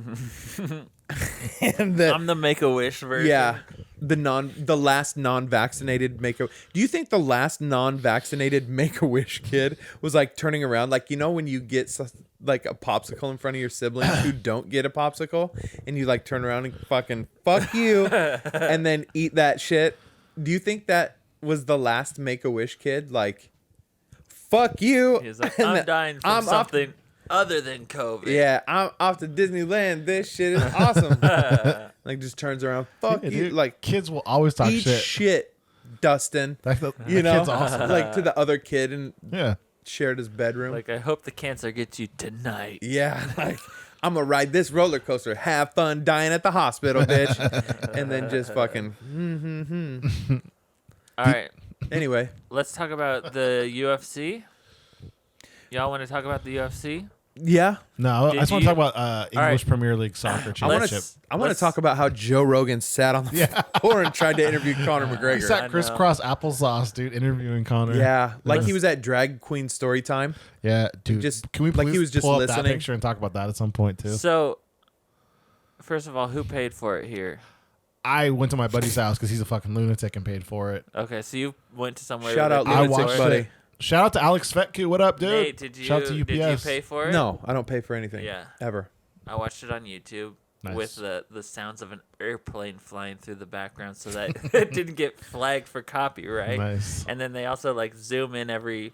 And I'm the Make-A-Wish version. yeah, the last non-vaccinated Do you think the last non-vaccinated Make-A-Wish kid was like turning around, like when you get like a popsicle in front of your siblings who don't get a popsicle, and you like turn around and fucking fuck you, and then eat that shit? Do you think that was the last Make-A-Wish kid? Like, fuck you. He's like, and I'm then dying from I'm off- something other than COVID. Yeah, I'm off to Disneyland. This shit is awesome. Like, just turns around. Fuck Yeah, you. dude, Like, kids will always talk eat shit. shit, Dustin. That You know, kid's awesome. like to the other kid and Yeah. shared his bedroom. Like I hope the cancer gets you tonight. Yeah, like I'm gonna ride this roller coaster. Have fun dying at the hospital, bitch. And then just fucking. All right, Anyway, let's talk about the UFC. Y'all want to talk about the UFC? yeah. No, I Did just want to you- talk about English right. Premier League soccer I want championship. to. I want to let's- talk about how Joe Rogan sat on the floor and tried to interview Conor He McGregor. sat I crisscross applesauce, dude, interviewing Connor. Yeah, like he was at Drag Queen Story Time. Yeah, dude. Just- can we like please he was just pull up that listening? picture and talk about that at some point too? So, first of all, who paid for it here? I went to my buddy's house because he's a fucking lunatic and paid for it. Okay, so you went to somewhere. Shout that out they I paid Lunatic watched for Buddy. it. Shout out to Alex Fetku. What up, dude? Nate, did you Shout out to UPS. did you pay for it? No, I don't pay for anything. Yeah. Ever. I watched it on YouTube Nice. with the sounds of an airplane flying through the background so that it didn't get flagged for copyright. Nice. And then they also like zoom in every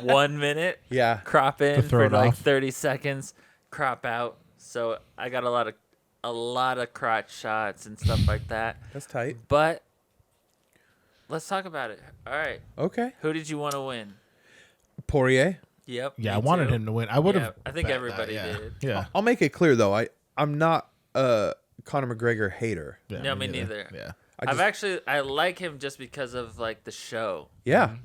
1 minute, Yeah. crop in throw for it like off. 30 seconds, crop out. So I got a lot of crotch shots and stuff like that. That's tight. But let's talk about it. All right. Okay. Who did you want to win? Poirier. Yep. Yeah, me I wanted too. him to win. I would have. Yeah, I think everybody did. Yeah. I'll make it clear though. I'm not a Conor McGregor hater. Yeah, No, me neither. Yeah. I like him just because of like the show. Yeah.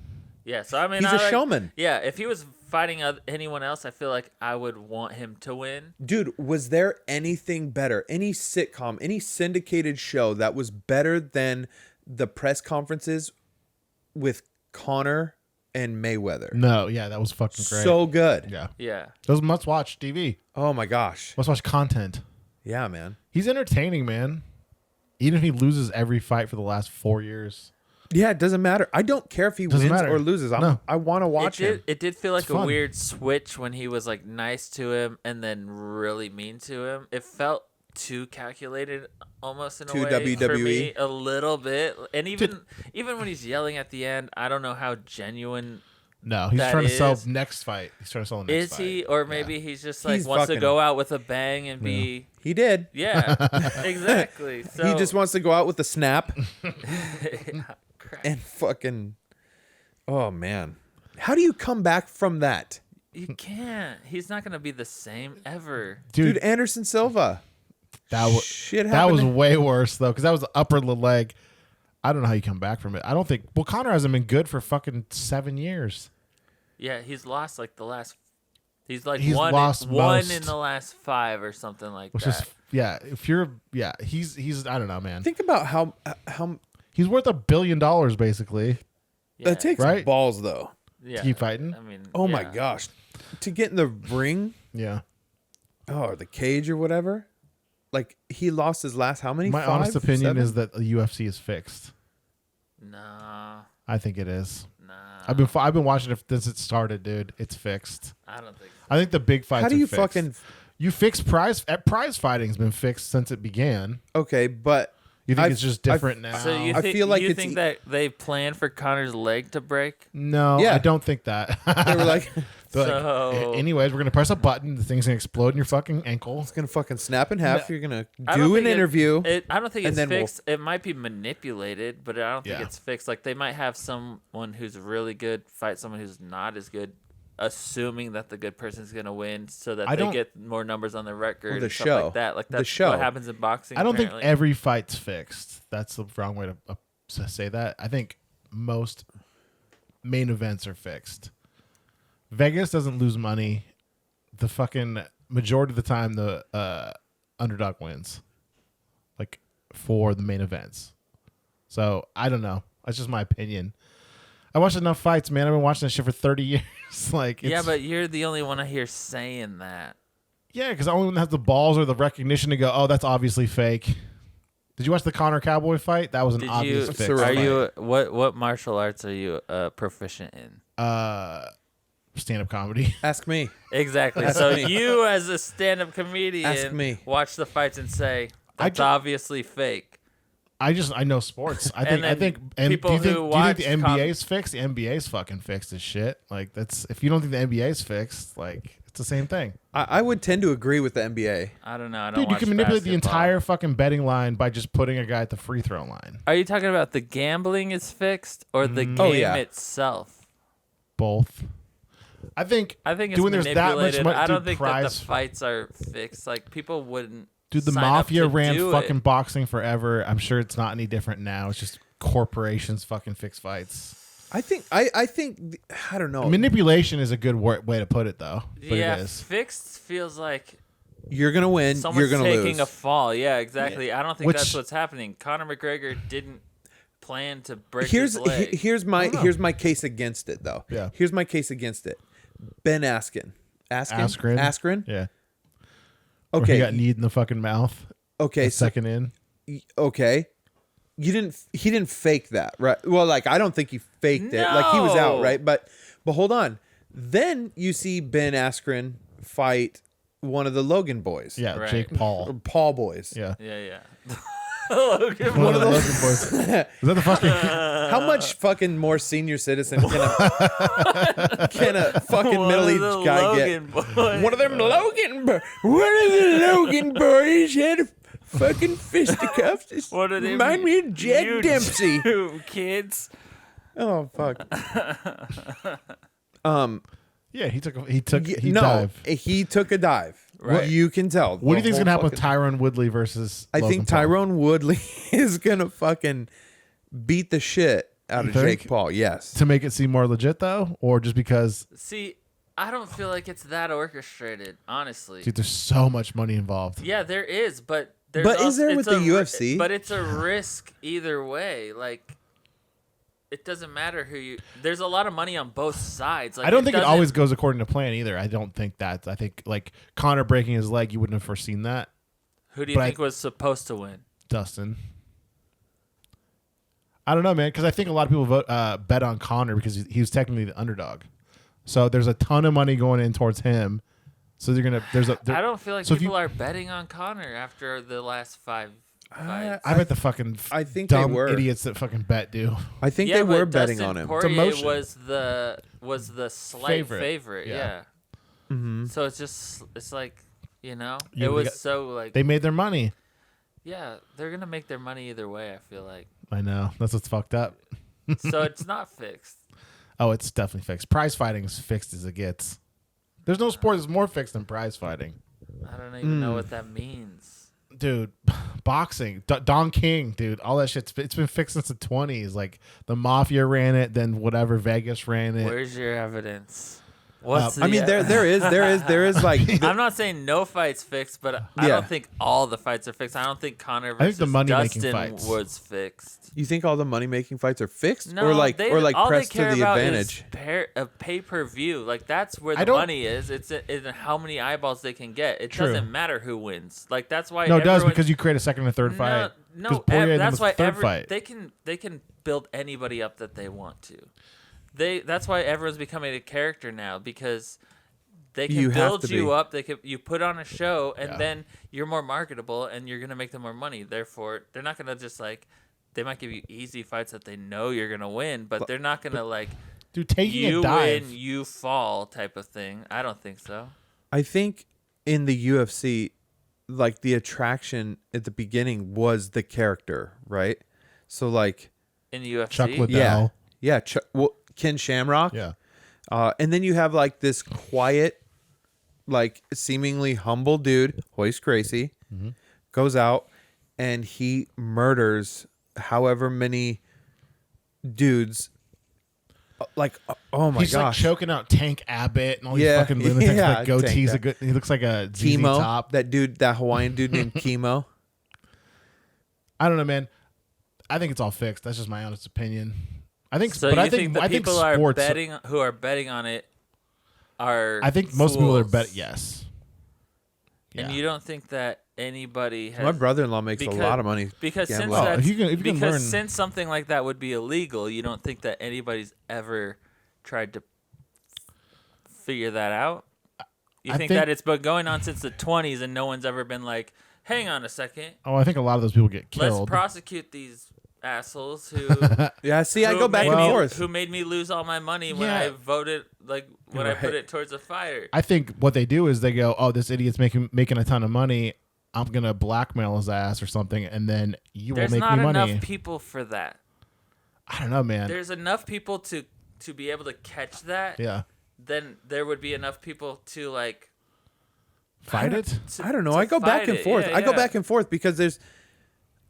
Yeah, so I mean, He's I a like- showman. Yeah, if he was fighting anyone else, I feel like I would want him to win. Dude, was there anything better? Any sitcom, any syndicated show that was better than the press conferences with Conor and Mayweather? No, yeah, that was fucking great. So good. yeah, Yeah, those must watch TV. Oh my gosh. Must watch content. Yeah, man. He's entertaining, man. Even if he loses every fight for the last 4 years. Yeah, it doesn't matter. I don't care if he Doesn't wins matter. or loses. No. I want to watch him. it did feel like It's a fun. weird switch when he was like nice to him and then really mean to him. It felt too calculated, almost in a Too way for WWE? me, a little bit. And even when he's yelling at the end, I don't know how genuine No, he's That trying to sell is- next fight. He's trying to sell the next Is fight. he? Or maybe he's just like He's wants to fucking- go out with a bang and be. He did. Yeah, exactly. So He just wants to go out with a snap Crap. and fucking. Oh man, how do you come back from that, You can't. He's not gonna be the same ever. dude? Anderson Silva. That was Shit that was happened. way worse though, because that was the upper leg. I don't know how you come back from it. I don't think. Well, Connor hasn't been good for fucking 7 years. Yeah, he's lost like the last. He's like He's one lost one most. in the last 5 or something like Which that. is if you're he's I don't know, man. Think about how He's worth $1 billion basically Yeah, that takes Right? balls though. yeah. to keep fighting. I mean, Oh my yeah. gosh, to get in the ring, Yeah. or the cage or whatever. Like he lost his last how many? My 5, honest opinion 7? is that the UFC is fixed. Nah, I think it is. nah. I've been watching it since it started, dude. It's fixed. I don't think. I think the big fights. How do are you fixed. fucking? You fix prize fighting's been fixed since it began. Okay, but You think I've- it's just different now? So you I think, feel like you it's think e- that they planned for Connor's leg to break? No, Yeah. I don't think that. they were like, They're like, So- anyways, we're gonna press a button. The thing's gonna explode in your fucking ankle. it's gonna fucking snap in half. You're gonna I don't do an think interview. I don't think and it's then we'll- fixed. It might be manipulated, but I don't think Yeah. it's fixed. Like they might have someone who's really good fight someone who's not as good, assuming that the good person's gonna win, so that I they don't- get more numbers on the record. Well, the and stuff show. like that. Like The that's show. what happens in boxing. I don't think apparently. every fight's fixed. That's the wrong way to say that. I think most main events are fixed. Vegas doesn't lose money. The fucking majority of the time, the underdog wins. Like for the main events. So I don't know. That's just my opinion. I watched enough fights, man. I've been watching that shit for 30 years. Like, Yeah, it's, but you're the only one I hear saying that. yeah, because I only one that has the balls or the recognition to go, oh, that's obviously fake. Did you watch the Conor Cowboy fight? That was an Did obvious you? fix. Surreal. Are fight. you what martial arts are you proficient in? Stand-up comedy. Ask me. Exactly. Ask So me. you, as a stand-up comedian, Ask me. watch the fights and say that's ju- obviously fake. I know sports. I And think. then And people do you think, who do you think the watch NBA's fixed? The NBA's fucking fixed as shit. Like that's if you don't think the NBA's fixed, like it's the same thing. I would tend to agree with the NBA. I don't know. I don't Dude, you watch can manipulate the basketball. entire fucking betting line by just putting a guy at the free throw line. Are you talking about the gambling is fixed or the game Oh, yeah. itself? Both. I think I think it's doing there's that much manipulated. money. I don't dude, think that prize, the fights are fixed. Like people wouldn't. Dude, the sign up mafia to ran do fucking it. boxing forever. I'm sure it's not any different now. It's just corporations fucking fix fights. I think I don't know. Manipulation is a good way to put it, though. But Yeah, it is. fixed feels like You're gonna win. someone's You're gonna taking lose. a fall. Yeah, exactly. I don't think Which- that's what's happening. Conor McGregor didn't plan to break here's his leg. here's my know. here's my case against it though. Yeah. Here's my case against it. Ben Askren. Askren. Yeah. Or he Okay. got kneed in the fucking mouth. Okay. So, Second in. okay. He didn't fake that, right? Well, like I don't think he faked it. Like he was out, No. right? But hold on. Then you see Ben Askren fight one of the Logan boys. Yeah, Right. Jake Or Paul. Paul boys. Yeah. Yeah. Logan One of the Paul. Logan boys. Is that the fucking How much fucking more senior citizen can a fucking One of middle-aged the guy Logan get? boys. One of them Logan boys had a fucking fisticuffs. What are they? Remind me of Jack Dempsey. Kids. Oh fuck. Yeah, he No, dived. he took a dive. Right. You can tell. What do you think is gonna happen with fucking- Tyrone Woodley versus? I Logan think Paul? Tyrone Woodley is gonna fucking beat the shit out You of think? Jake Paul. Yes. to make it seem more legit though, or just because See, I don't feel like it's that orchestrated, honestly. dude, there's so much money involved. Yeah, there is, but there's But is also, there it's with a the ri- UFC? But it's a risk either way. Like, it doesn't matter who you. There's a lot of money on both sides. Like, I don't think it doesn't- always goes according to plan either. I don't think that. I think like Connor breaking his leg, you wouldn't have foreseen that. Who do you but think was supposed to win? Dustin. I don't know, man, because I think a lot of people bet on Connor because he was technically the underdog. So there's a ton of money going in towards him. So they're gonna. I don't feel like so if people are betting on Connor after the last 5 fights. I bet the fucking I think they dumb were. idiots that fucking bet do. I think Yeah, they were but betting Dustin on him. Poirier emotion. was the slight favorite. Yeah. Yeah. Mm-hmm. So it's like, you know, Yeah, it they was got- so like, They made their money. yeah, they're gonna make their money either way. I feel like. I know. That's what's fucked up. So it's not fixed. Oh, it's definitely fixed. Prize fighting is fixed as it gets. There's no sport that's more fixed than prize fighting. I don't even know what that means. Dude, boxing, Don King, dude, all that shit's it's been fixed since the 20s. Like the mafia ran it, then whatever Vegas ran it. Where's your evidence? What's I mean, there is like I'm not saying no fights fixed, but I Yeah. don't think all the fights are fixed. I don't think Connor think versus the money-making Dustin fights. was fixed. you think all the money making fights are fixed, No, or like all pressed they to care the about advantage? is a pay-per-view. Like that's where I the don't- money is. It's in how many eyeballs they can get. It True. doesn't matter who wins. Like that's why. No, it does everyone- because you create a second and third fight. 'Cause Poirier then that's was why the third fight. they can build anybody up that they want to. That's why everyone's becoming a character now because they can You have build to you be. up. You put on a show and Yeah. then you're more marketable and you're gonna make them more money. Therefore, they're not gonna just like they might give you easy fights that they know you're gonna win, but they're not gonna like Dude, taking you a dive. win, you fall type of thing. I don't think so. I think in the UFC, like the attraction at the beginning was the character, right? So like, In the UFC, Chuck Liddell. yeah, Ken Shamrock, Yeah. and then you have like this quiet, like seemingly humble dude, Hoist Gracie, goes out and he murders however many dudes. Like, oh my He's like gosh, choking out Tank Abbott and all Yeah, these fucking lunatics yeah, with goatees. Tank A good, he looks like a ZZ Chemo, Top. that dude, that Hawaiian dude named Chemo. I don't know, man. I think it's all fixed. That's just my honest opinion. I think, So but you I think the I think people are sports. betting who are betting on it are I think most people are fools. bet. Yes. And Yeah. you don't think that anybody has My brother-in-law makes a lot of money. because since gambling. Oh, if that's, you can because learn- since something like that would be illegal, you don't think that anybody's ever tried to figure that out? You I think think- that it's been going on since the 20s and no one's ever been like, hang on a second, Oh, I think a lot of those people get let's killed. prosecute these assholes who Yeah, see, I who go back made and me- forth. who made me lose all my money when Yeah. I voted when I put Right. it towards a fire. I think what they do is they go, "Oh, this idiot's making a ton of money. I'm gonna blackmail his ass or something, and then you There's will make not me enough money." people for that. I don't know, man. There's enough people to be able to catch that. Yeah, Then there would be enough people to like. fight it. I don't know. to I go back fight and it. forth. Yeah, I go yeah. back and forth because there's,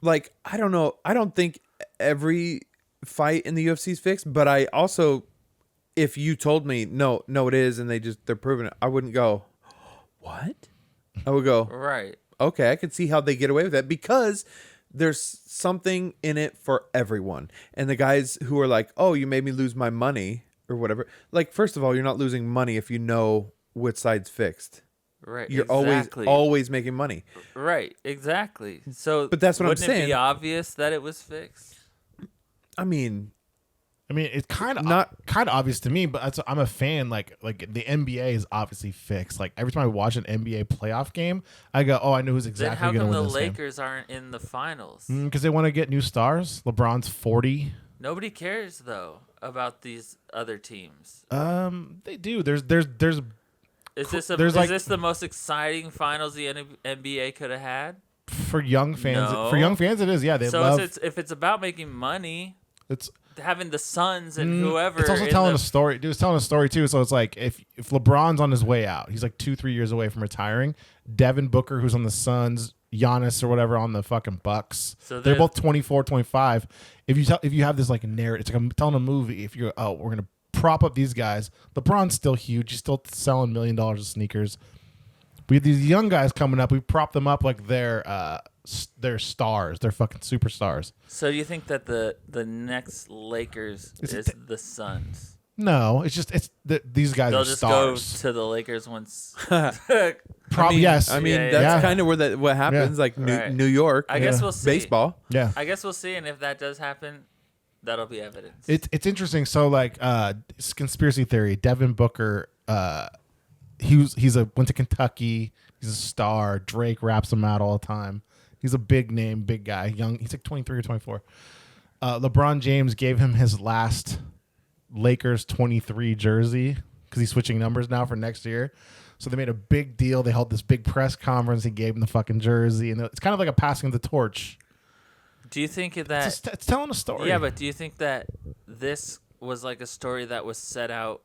like, I don't know. I don't think every fight in the UFC is fixed, but I also, if you told me no, it is, and they're proving it, I wouldn't go, what? I would go, Right. okay, I can see how they get away with that because there's something in it for everyone. And the guys who are like, oh, you made me lose my money or whatever. Like, first of all, you're not losing money if you know which side's fixed. Right. You're exactly. always making money. Right. Exactly. So. But that's what I'm wouldn't it saying. be obvious that it was fixed? I mean, It's kind of Not- obvious to me, but I'm a fan. Like the NBA is obviously fixed. Like every time I watch an NBA playoff game, I go, "Oh, I know who's Then exactly how going come to the win this game." Lakers aren't in the finals? Because they want to get new stars. LeBron's 40. Nobody cares though about these other teams. They do. There's Is this there's is like- this the most exciting finals the NBA could have had? for young fans. No. For young fans, it is. Yeah, they So love. if it's about making money, It's having the Suns and whoever. It's also in telling the- a story. Dude, it's telling a story too. So it's like if LeBron's on his way out, he's like 2-3 years away from retiring. Devin Booker, who's on the Suns, Giannis or whatever on the fucking Bucks. So they're they're- both 24, 25. If you have this like narrative, it's like I'm telling a movie. If you're we're gonna prop up these guys. LeBron's still huge. He's still selling $1 million of sneakers. We have these young guys coming up. We prop them up like they're stars. They're fucking superstars. So you think that the next Lakers Is is it the Suns? No, these guys They'll are just stars. go to the Lakers once. Yes. I mean, Yeah, that's yeah. kind of where what happens. Like Right. New York, I guess we'll see. baseball. Yeah. I guess we'll see, and if that does happen, that'll be evidence. It's interesting. So like it's conspiracy theory. Devin Booker, went to Kentucky. He's a star. Drake raps him out all the time. He's a big name, big guy, young. He's like 23 or 24. LeBron James gave him his last Lakers 23 jersey because he's switching numbers now for next year. So they made a big deal. They held this big press conference. He gave him the fucking jersey, and it's kind of like a passing of the torch. Do you think that It's telling a story? Yeah, but do you think that this was like a story that was set out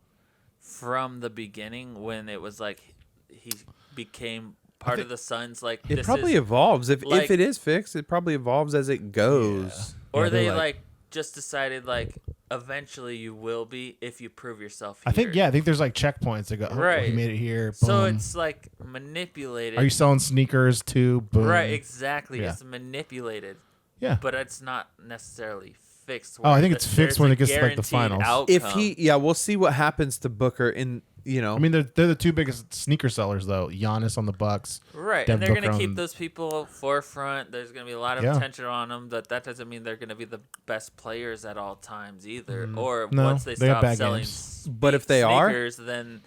from the beginning when it was like he became part of the Suns? Like It probably evolves. If it is fixed, it probably evolves as it goes. Yeah. Or they like just decided like eventually you will be if you prove yourself here. I think there's like checkpoints that go, right. He made it here. Boom. So it's like manipulated. Are you selling sneakers too? Boom. Right, exactly. Yeah. It's manipulated. Yeah. But it's not necessarily fixed. Oh, I think it's fixed when it gets to like the finals. Outcome. We'll see what happens to Booker in, I mean, they're the two biggest sneaker sellers though. Giannis on the Bucks. Right, Devin and they're going Booker to keep on- those people forefront. There's going to be a lot of attention on them. That doesn't mean they're going to be the best players at all times either. Or No, once they they have stop bad selling games. But if they are- sneakers, then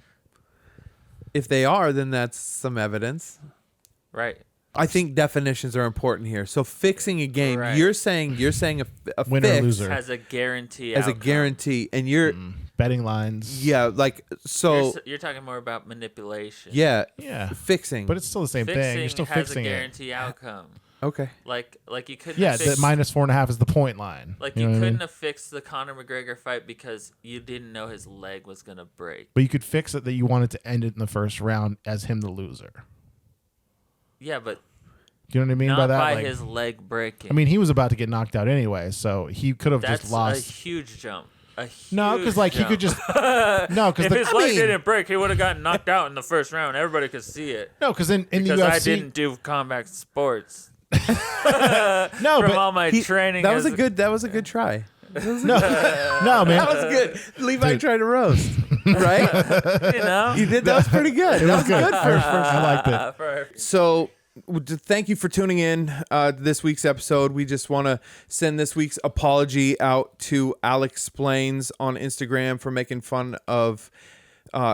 if they are, then that's some evidence. right. I think definitions are important here. So fixing a game, Right. you're saying a Winner, fix loser. As a guarantee. as a outcome. guarantee, and you're Betting lines. like so. You're talking more about manipulation. Yeah, Yeah. fixing. But it's still the same Fixing thing. You're still has fixing a it. guarantee outcome. okay. Like you couldn't. Yeah, fix, the minus 4.5 is the point line. Like you you know what I couldn't mean? have fixed the Conor McGregor fight because you didn't know his leg was gonna break. But you could fix it that you wanted to end it in the first round as him the loser. Yeah, but Do you know what I mean not by that? by Like, his leg breaking. I mean, he was about to get knocked out anyway, so he could have that's just a lost. huge jump. No, because like he could just no, because If his leg didn't break, he would have gotten knocked out in the first round. Everybody could see it. no, because in the Because UFC, I didn't do combat sports. no, From but all my training. That was as a good try. no, no, man, That was good. Levi tried to roast, right? you know. You did. That was pretty good. That was good for I liked it. So, thank you for tuning in this week's episode. We just want to send this week's apology out to Alex Explains on Instagram for making fun of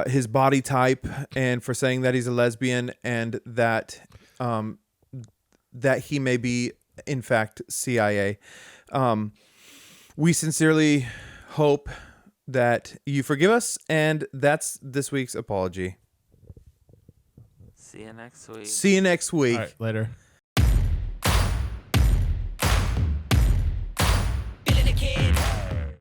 his body type and for saying that he's a lesbian and that that he may be, in fact, CIA. We sincerely hope that you forgive us, and that's this week's apology. See you next week. See you next week. All right, later.